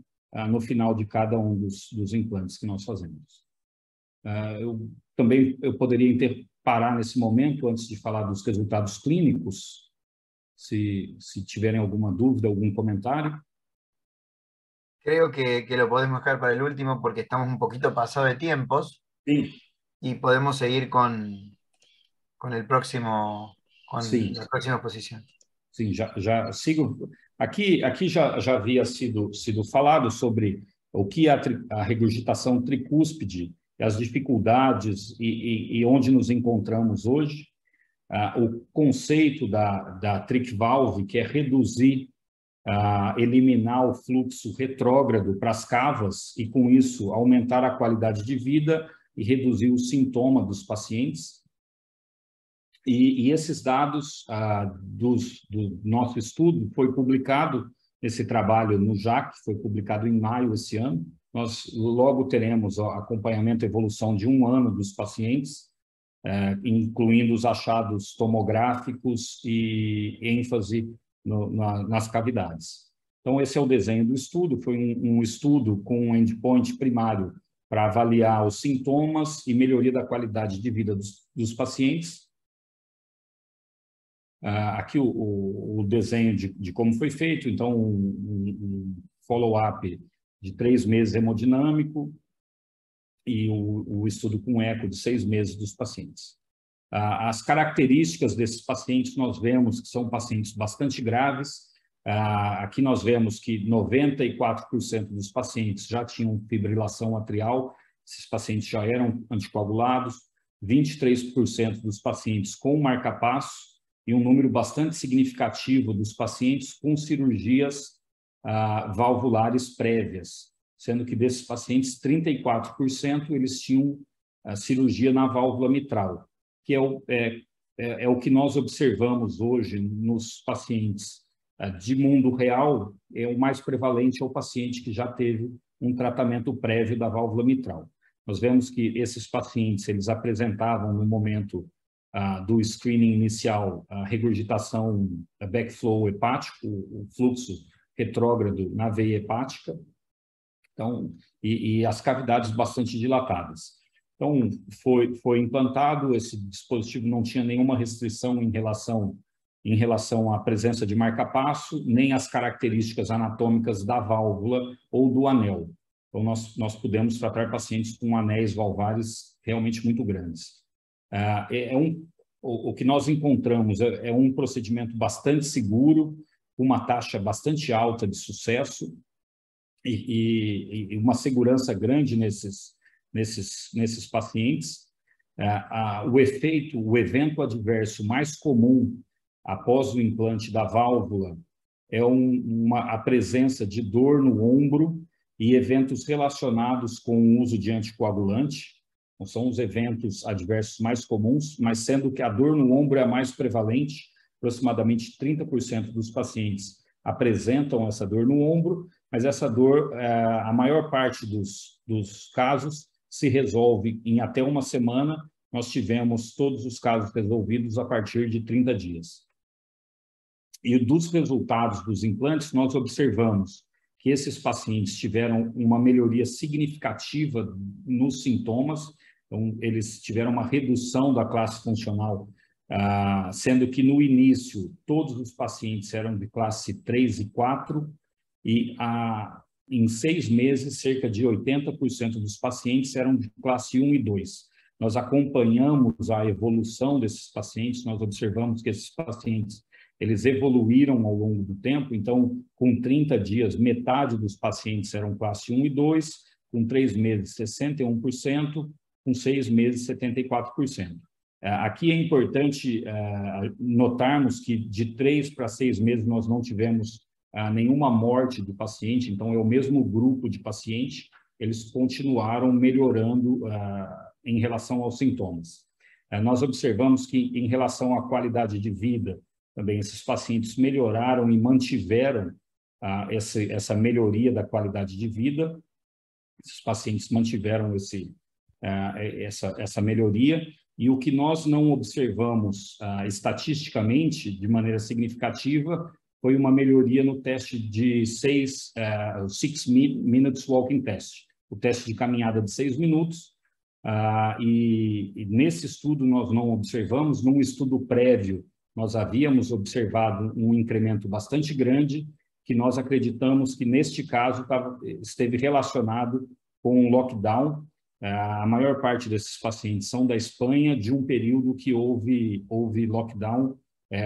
no final de cada um dos implantes que nós fazemos. Eu poderia parar nesse momento, antes de falar dos resultados clínicos, se tiverem alguma dúvida, algum comentário. Creo que lo podemos dejar para el último porque estamos un poquito pasado de tiempos. Sí. Y podemos seguir con el próximo, Sí. la próxima posición. Sim, já sigo. Aqui já havia sido falado sobre o que é a regurgitação tricúspide, as dificuldades e onde nos encontramos hoje. O conceito da trick valve, que é reduzir, eliminar o fluxo retrógrado para as cavas e, com isso, aumentar a qualidade de vida e reduzir os sintomas dos pacientes. E esses dados do nosso estudo foi publicado, esse trabalho no JAC, foi publicado em maio esse ano. Nós logo teremos o acompanhamento e evolução de 1 ano dos pacientes, incluindo os achados tomográficos e ênfase nas cavidades. Então, esse é o desenho do estudo. Foi um estudo com um endpoint primário para avaliar os sintomas e melhoria da qualidade de vida dos pacientes. Aqui o desenho de como foi feito. Então, um follow-up de 3 meses hemodinâmico e o estudo com eco de 6 meses dos pacientes. As características desses pacientes nós vemos que são pacientes bastante graves. Aqui nós vemos que 94% dos pacientes já tinham fibrilação atrial, esses pacientes já eram anticoagulados, 23% dos pacientes com marca-passo e um número bastante significativo dos pacientes com cirurgias valvulares prévias, sendo que desses pacientes, 34% eles tinham cirurgia na válvula mitral, que é o que nós observamos hoje nos pacientes de mundo real. O mais prevalente é o paciente que já teve um tratamento prévio da válvula mitral. Nós vemos que esses pacientes, eles apresentavam no momento do screening inicial a regurgitação backflow hepático, o fluxo retrógrado na veia hepática, então, e as cavidades bastante dilatadas. Então, foi implantado, esse dispositivo não tinha nenhuma restrição em relação à presença de marca-passo, nem às características anatômicas da válvula ou do anel. Então, nós pudemos tratar pacientes com anéis valvares realmente muito grandes. É um o que nós encontramos é um procedimento bastante seguro, uma taxa bastante alta de sucesso e uma segurança grande nesses pacientes. O evento adverso mais comum após o implante da válvula é a presença de dor no ombro e eventos relacionados com o uso de anticoagulante. Então, são os eventos adversos mais comuns, mas sendo que a dor no ombro é a mais prevalente, aproximadamente 30% dos pacientes apresentam essa dor no ombro, mas essa dor, a maior parte dos casos, se resolve em até uma semana. Nós tivemos todos os casos resolvidos a partir de 30 dias. E dos resultados dos implantes, nós observamos que esses pacientes tiveram uma melhoria significativa nos sintomas. Então, eles tiveram uma redução da classe funcional, sendo que no início todos os pacientes eram de classe 3 e 4, e em 6 meses, cerca de 80% dos pacientes eram de classe 1 e 2. Nós acompanhamos a evolução desses pacientes, nós observamos que esses pacientes eles evoluíram ao longo do tempo. Então, com 30 dias, metade dos pacientes eram classe 1 e 2, com 3 meses, 61%, com 6 meses, 74%. Aqui é importante notarmos que de 3 para 6 meses nós não tivemos nenhuma morte do paciente, então é o mesmo grupo de paciente, eles continuaram melhorando em relação aos sintomas. Nós observamos que, em relação à qualidade de vida, também esses pacientes melhoraram e mantiveram essa melhoria da qualidade de vida. Esses pacientes mantiveram essa melhoria, e o que nós não observamos estatisticamente de maneira significativa foi uma melhoria no teste de 6 Minutes Walking Test, o teste de caminhada de 6 minutos, e nesse estudo nós não observamos. Num estudo prévio, nós havíamos observado um incremento bastante grande, que nós acreditamos que, neste caso, esteve relacionado com um lockdown. A maior parte desses pacientes são da Espanha, de um período que houve lockdown,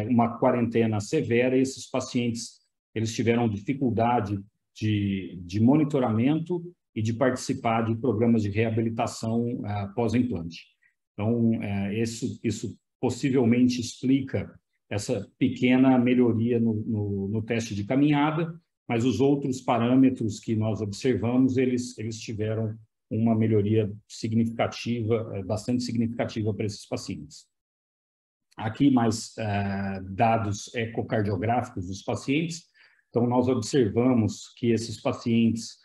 uma quarentena severa, e esses pacientes eles tiveram dificuldade de monitoramento e de participar de programas de reabilitação pós-implante. Então, isso possivelmente explica essa pequena melhoria no teste de caminhada, mas os outros parâmetros que nós observamos, eles tiveram uma melhoria significativa, bastante significativa para esses pacientes. Aqui mais dados ecocardiográficos dos pacientes. Então, nós observamos que esses pacientes,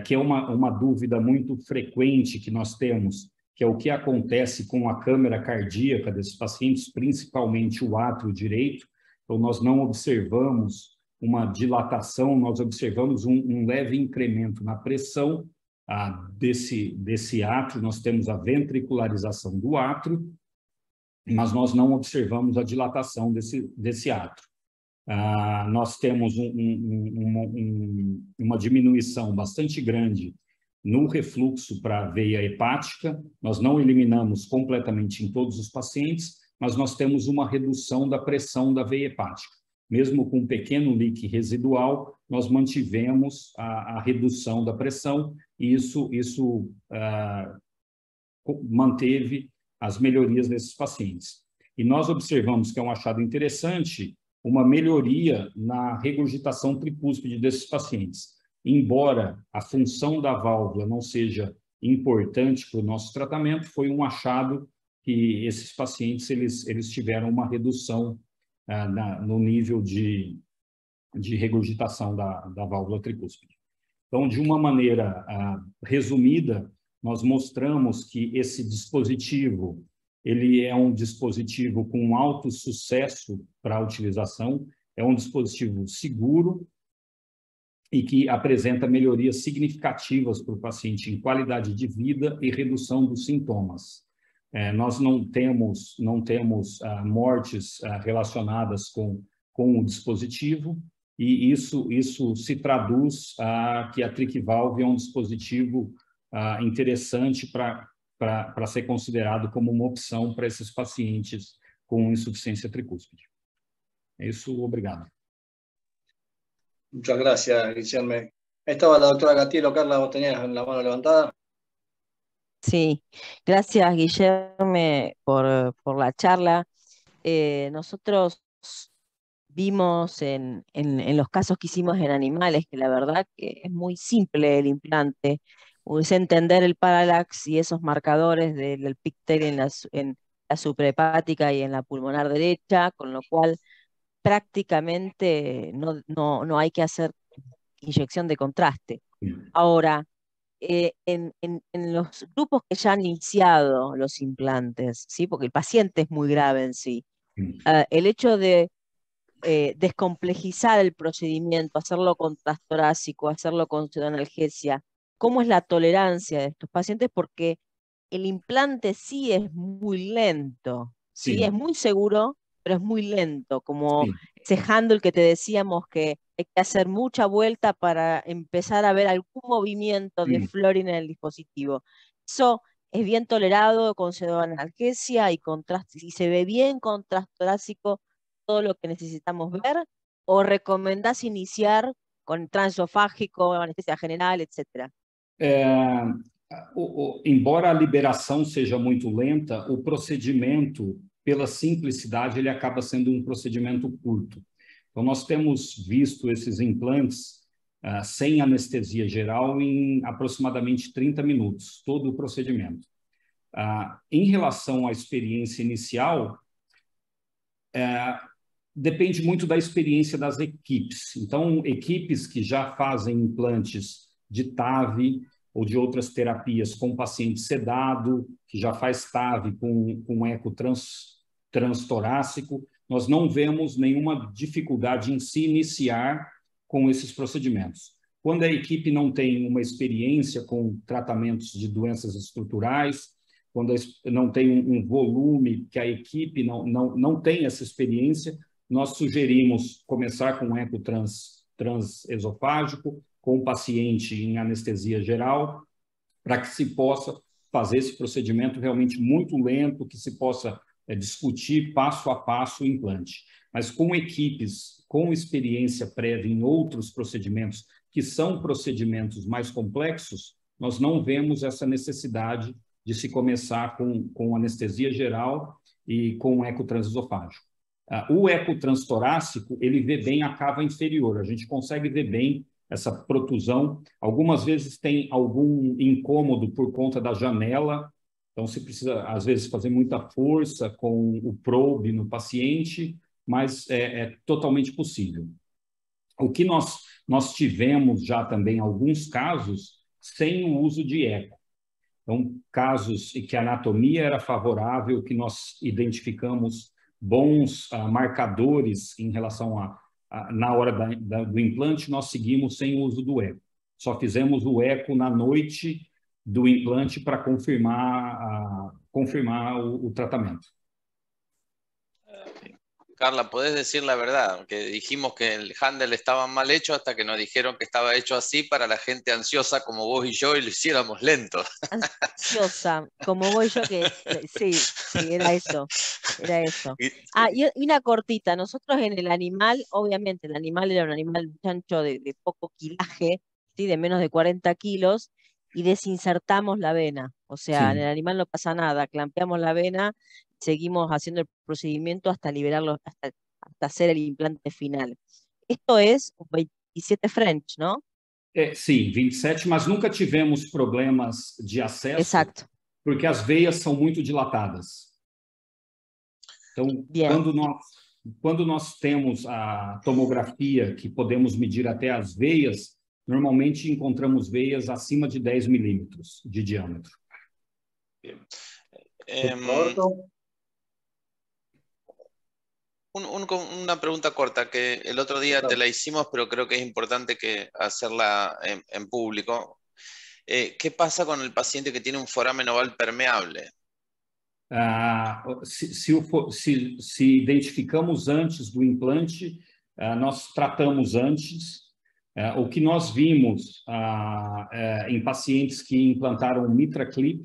que é uma dúvida muito frequente que nós temos, que é o que acontece com a câmara cardíaca desses pacientes, principalmente o átrio direito. Então, nós não observamos uma dilatação, nós observamos um leve incremento na pressão desse átrio. Nós temos a ventricularização do átrio, mas nós não observamos a dilatação desse átrio. Nós temos uma diminuição bastante grande no refluxo para a veia hepática. Nós não eliminamos completamente em todos os pacientes, mas nós temos uma redução da pressão da veia hepática. Mesmo com um pequeno leak residual, nós mantivemos a redução da pressão, e isso manteve as melhorias desses pacientes. E nós observamos, que é um achado interessante, uma melhoria na regurgitação tricúspide desses pacientes. Embora a função da válvula não seja importante para o nosso tratamento, foi um achado que esses pacientes eles tiveram uma redução no nível de regurgitação da válvula tricúspide. Então, de uma maneira resumida, nós mostramos que esse dispositivo ele é um dispositivo com alto sucesso para a utilização, é um dispositivo seguro e que apresenta melhorias significativas para o paciente em qualidade de vida e redução dos sintomas. Nós não temos mortes relacionadas com o dispositivo, e isso se traduz a que a TricValve é um dispositivo interessante para ser considerado como uma opção para esses pacientes com insuficiência tricúspide. É isso, obrigado. Muchas gracias, Guillermo. Estaba la doctora Gatielo. Carla, vos tenías la mano levantada. Sí, gracias, Guillermo, por la charla. Nosotros vimos en los casos que hicimos en animales que la verdad que es muy simple el implante, es entender el parallax y esos marcadores del píctel en la suprahepática y en la pulmonar derecha, con lo cual prácticamente no hay que hacer inyección de contraste. Ahora, en los grupos que ya han iniciado los implantes, ¿sí? Porque el paciente es muy grave en sí, el hecho de descomplejizar el procedimiento, hacerlo con transtorácico, hacerlo con pseudoanalgesia, ¿cómo es la tolerancia de estos pacientes? Porque el implante sí es muy lento, sí, es muy seguro, pero es muy lento, como ese handle que te decíamos que hay que hacer mucha vuelta para empezar a ver algún movimiento de Florin en el dispositivo. Eso es bien tolerado con pseudoanalgesia y se ve bien con transtorácico todo lo que necesitamos ver, o recomendás iniciar con transesofágico, anestesia general, etcétera? Embora a liberação seja muito lenta, o procedimento, pela simplicidade, ele acaba sendo um procedimento curto. Então, nós temos visto esses implantes sem anestesia geral em aproximadamente 30 minutos, todo o procedimento. Em relação à experiência inicial, depende muito da experiência das equipes. Então, equipes que já fazem implantes de TAV ou de outras terapias com paciente sedado, que já faz TAV com eco transtorácico, nós não vemos nenhuma dificuldade em se iniciar com esses procedimentos. Quando a equipe não tem uma experiência com tratamentos de doenças estruturais, quando não tem um volume que a equipe não tem essa experiência, nós sugerimos começar com eco transesofágico, com o paciente em anestesia geral, para que se possa fazer esse procedimento realmente muito lento, que se possa discutir passo a passo o implante. Mas com equipes com experiência prévia em outros procedimentos, que são procedimentos mais complexos, nós não vemos essa necessidade de se começar com anestesia geral e com eco transesofágico. O eco transtorácico, ele vê bem a cava inferior, a gente consegue ver bem essa protusão. Algumas vezes tem algum incômodo por conta da janela, então se precisa, às vezes, fazer muita força com o probe no paciente, mas é totalmente possível. O que nós tivemos já também alguns casos sem o uso de eco. Então, casos em que a anatomia era favorável, que nós identificamos bons marcadores em relação na hora do implante, nós seguimos sem o uso do eco. Só fizemos o eco na noite do implante para confirmar o tratamento. Carla, ¿podés decir la verdad? Que dijimos que el handle estaba mal hecho hasta que nos dijeron que estaba hecho así para la gente ansiosa como vos y yo y lo hiciéramos lento. Ansiosa, como vos y yo, que sí, era eso. Y una cortita, nosotros en el animal, obviamente el animal era un animal chancho de poco quilaje, ¿sí? De menos de 40 kilos, y desinsertamos la vena. O sea, en el animal no pasa nada, clampeamos la vena, seguimos haciendo el procedimiento hasta liberarlo, hasta hacer el implante final. Esto es 27 French, ¿no? Sim, 27, mas nunca tivemos problemas de acesso. Exato. Porque as veias são muito dilatadas. Então, quando nós temos a tomografia, que podemos medir até as veias, normalmente encontramos veias acima de 10 milímetros de diâmetro. Una pregunta corta, que el otro día te la hicimos, pero creo que es importante hacerla en público. ¿Qué pasa con el paciente que tiene un foramen oval permeable? Se identificamos antes do implante, nós tratamos antes. O que nós vimos em pacientes que implantaram MitraClip,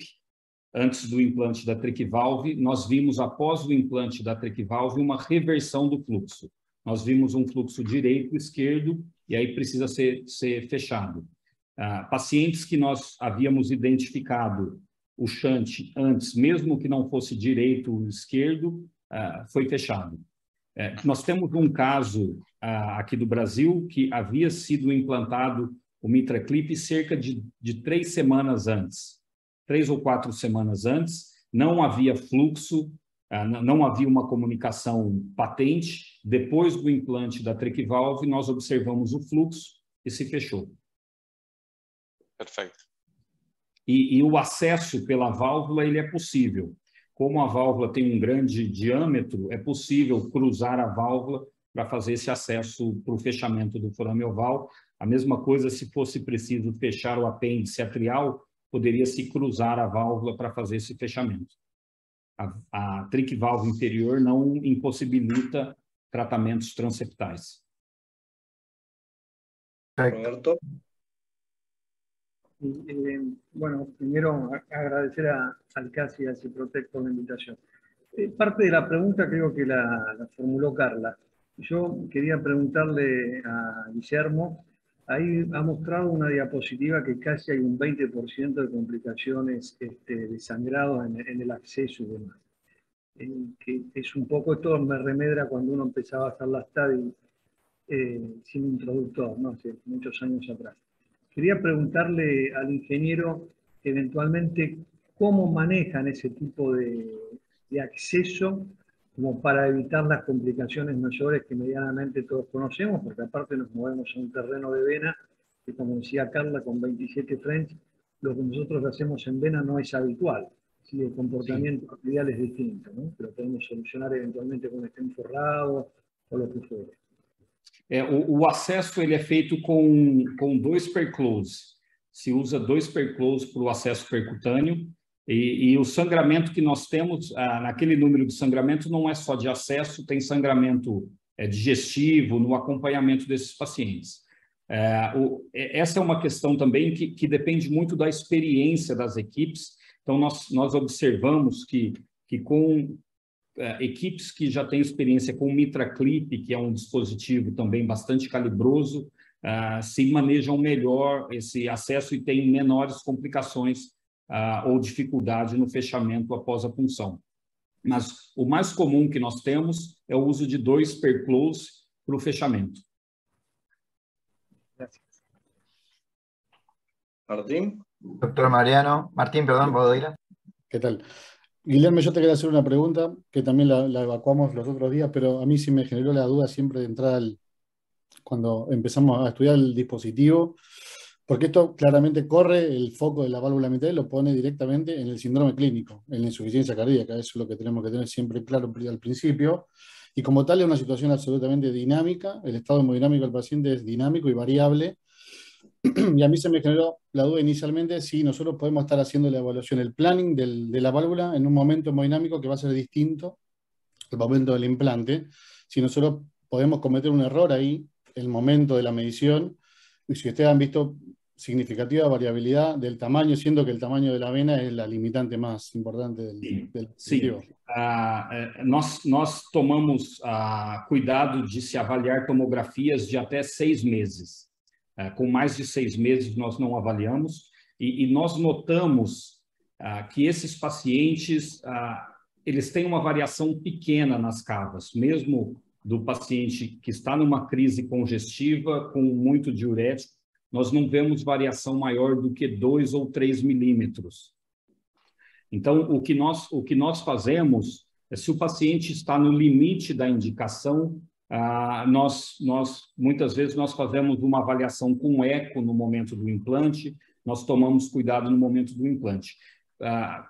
antes do implante da triquivalve, nós vimos, após o implante da triquivalve, uma reversão do fluxo. Nós vimos um fluxo direito e esquerdo, e aí precisa ser fechado. Pacientes que nós havíamos identificado o shunt antes, mesmo que não fosse direito ou esquerdo, foi fechado. Nós temos um caso aqui do Brasil que havia sido implantado o MitraClip cerca de 3 semanas antes. 3 ou 4 semanas antes, não havia fluxo, não havia uma comunicação patente. Depois do implante da triquivalve, nós observamos o fluxo e se fechou. Perfeito. E o acesso pela válvula ele é possível. Como a válvula tem um grande diâmetro, é possível cruzar a válvula para fazer esse acesso para o fechamento do forame oval. A mesma coisa se fosse preciso fechar o apêndice atrial, poderia-se cruzar a válvula para fazer esse fechamento. A triquivalve inferior não impossibilita tratamentos transeptais. Roberto. Bueno, primero agradecer al CAS y a Ciprotec por la invitación. Parte de la pregunta creo que la formuló Carla. Yo quería preguntarle a Guillermo, ahí ha mostrado una diapositiva que casi hay un 20% de complicaciones de sangrado en el acceso y demás. Que es un poco, esto me remedra cuando uno empezaba a hacer la study sin introductor, ¿no? Hace muchos años atrás. Quería preguntarle al ingeniero eventualmente cómo manejan ese tipo de acceso como para evitar las complicaciones mayores que medianamente todos conocemos, porque aparte nos movemos a un terreno de vena que, como decía Carla, con 27 French, lo que nosotros hacemos en vena no es habitual. Sí, el comportamiento arterial es distinto, ¿no? Pero podemos solucionar eventualmente con stent forrado o lo que fuere. O acesso ele é feito com 2 perclose. Se usa 2 perclose para o acesso percutâneo e o sangramento que nós temos, naquele número de sangramento, não é só de acesso, tem sangramento digestivo no acompanhamento desses pacientes. Essa é uma questão também que depende muito da experiência das equipes. Então, nós observamos que com equipes que já têm experiência com o MitraClip, que é um dispositivo também bastante calibroso, se manejam melhor esse acesso e têm menores complicações ou dificuldade no fechamento após a punção. Mas o mais comum que nós temos é o uso de 2 perclose para o fechamento. Martín. Doctor Mariano. Martín, perdón, Bodoira. ¿Qué tal? Guillermo, yo te quería hacer una pregunta que también la evacuamos los otros días, pero a mí sí me generó la duda siempre de entrar cuando empezamos a estudiar el dispositivo, porque esto claramente corre el foco de la válvula mitral y lo pone directamente en el síndrome clínico, en la insuficiencia cardíaca. Eso es lo que tenemos que tener siempre claro al principio. Y como tal es una situación absolutamente dinámica, el estado hemodinámico del paciente es dinámico y variable. Y a mí se me generó la duda inicialmente si nosotros podemos estar haciendo la evaluación, el planning de la válvula en un momento hemodinámico que va a ser distinto al momento del implante. Si nosotros podemos cometer un error ahí, el momento de la medición, y si ustedes han visto significativa variabilidad del tamaño, siendo que el tamaño de la vena es la limitante más importante del dispositivo. Nós tomamos cuidado de se avaliar tomografias de até 6 meses. Com mais de 6 meses nós não avaliamos e nós notamos que esses pacientes eles têm uma variação pequena nas cavas, mesmo do paciente que está numa crise congestiva com muito diurético, nós não vemos variação maior do que 2 ou 3 milímetros. Então, o que nós fazemos é, se o paciente está no limite da indicação, muitas vezes nós fazemos uma avaliação com eco no momento do implante, nós tomamos cuidado no momento do implante.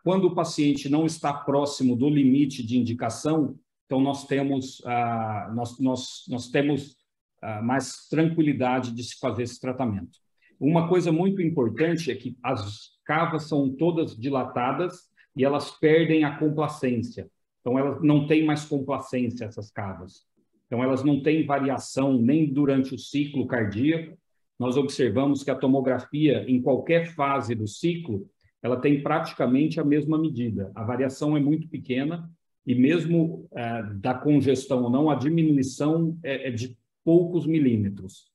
Quando o paciente não está próximo do limite de indicação, então nós temos mais tranquilidade de se fazer esse tratamento. Uma coisa muito importante é que as cavas são todas dilatadas e elas perdem a complacência. Então, elas não têm mais complacência, essas cavas. Então, elas não têm variação nem durante o ciclo cardíaco. Nós observamos que a tomografia, em qualquer fase do ciclo, ela tem praticamente a mesma medida. A variação é muito pequena e mesmo da congestão ou não, a diminuição é de poucos milímetros.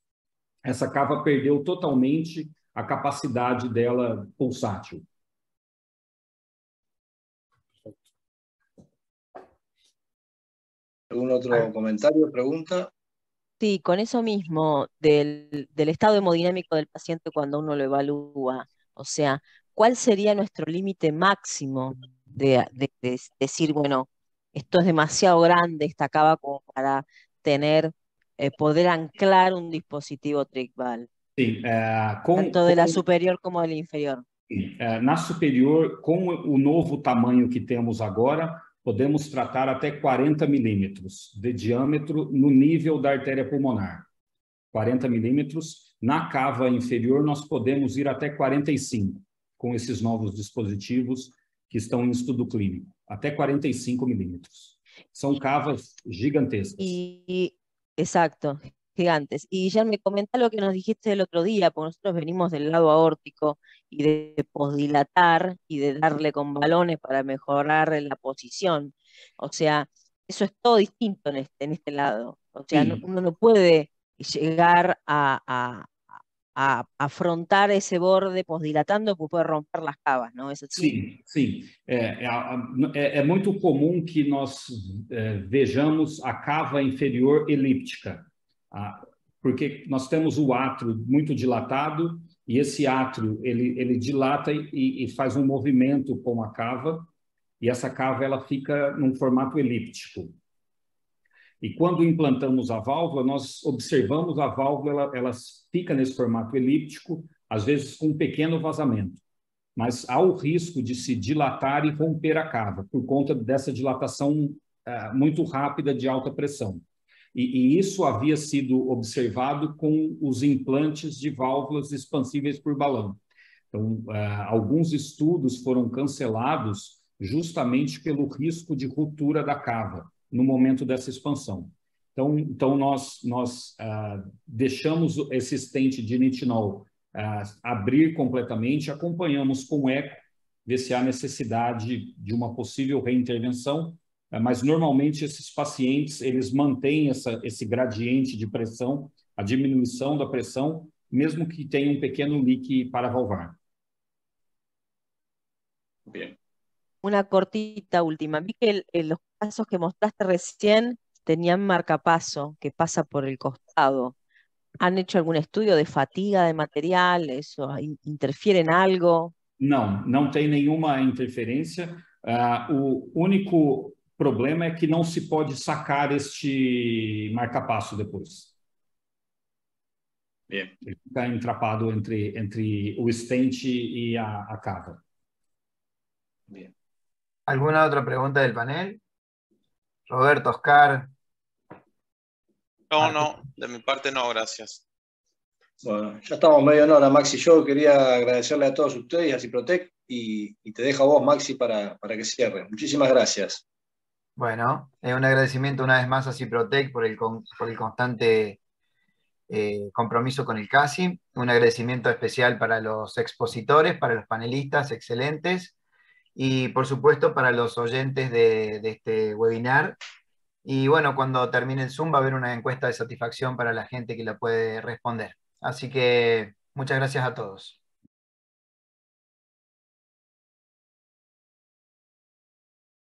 Essa cava perdeu totalmente a capacidade dela pulsátil. ¿Algún otro comentario, pregunta? Sí, con eso mismo, del estado hemodinámico del paciente cuando uno lo evalúa. O sea, ¿cuál sería nuestro límite máximo de decir, bueno, esto es demasiado grande, esta cava como para poder anclar un dispositivo TrickVal? Sim, Tanto de la superior como de la inferior. Na superior, com o novo tamanho que temos agora, podemos tratar até 40 milímetros de diâmetro no nível da artéria pulmonar. 40 milímetros. Na cava inferior, nós podemos ir até 45, com esses novos dispositivos que estão em estudo clínico. Até 45 milímetros. São cavas gigantescas. Exacto, gigantes. Y ya me comenta lo que nos dijiste el otro día, porque nosotros venimos del lado aórtico y de posdilatar y de darle con balones para mejorar la posición. O sea, eso es todo distinto en este lado. O sea, Sí. uno no puede llegar a afrontar esse borde posdilatando, porque pode romper as cavas, não é assim? Sim, sim. É muito comum que nós vejamos a cava inferior elíptica, porque nós temos o átrio muito dilatado e esse átrio ele dilata e faz um movimento com a cava e essa cava ela fica num formato elíptico. E quando implantamos a válvula, nós observamos a válvula, ela fica nesse formato elíptico, às vezes com um pequeno vazamento. Mas há o risco de se dilatar e romper a cava, por conta dessa dilatação muito rápida de alta pressão. E isso havia sido observado com os implantes de válvulas expansíveis por balão. Então, alguns estudos foram cancelados justamente pelo risco de ruptura da cava no momento dessa expansão. Então nós deixamos esse stent de nitinol abrir completamente, acompanhamos com eco, ver se há necessidade de uma possível reintervenção, mas normalmente esses pacientes eles mantêm esse gradiente de pressão, a diminuição da pressão, mesmo que tenha um pequeno leak paravalvar. Bien. Una cortita última. Vi que los casos que mostraste recién tenían marcapaso que pasa por el costado. ¿Han hecho algún estudio de fatiga de material? ¿Eso interfiere en algo? Não tem nenhuma interferência. O único problema é que não se pode sacar este marcapasso depois. Bien. Ele fica entrapado entre o stent e a cava. Bien. ¿Alguna otra pregunta del panel? Roberto, Oscar. No, de mi parte no, gracias. Bueno, ya estamos medio en hora, Maxi. Yo quería agradecerle a todos ustedes, a Ciprotec, y te dejo a vos, Maxi, para que cierre. Muchísimas gracias. Bueno, un agradecimiento una vez más a Ciprotec por el constante compromiso con el CASI. Un agradecimiento especial para los expositores, para los panelistas excelentes y por supuesto para los oyentes de este webinar. Y bueno, cuando termine el Zoom va a haber una encuesta de satisfacción para la gente que la puede responder. Así que muchas gracias a todos.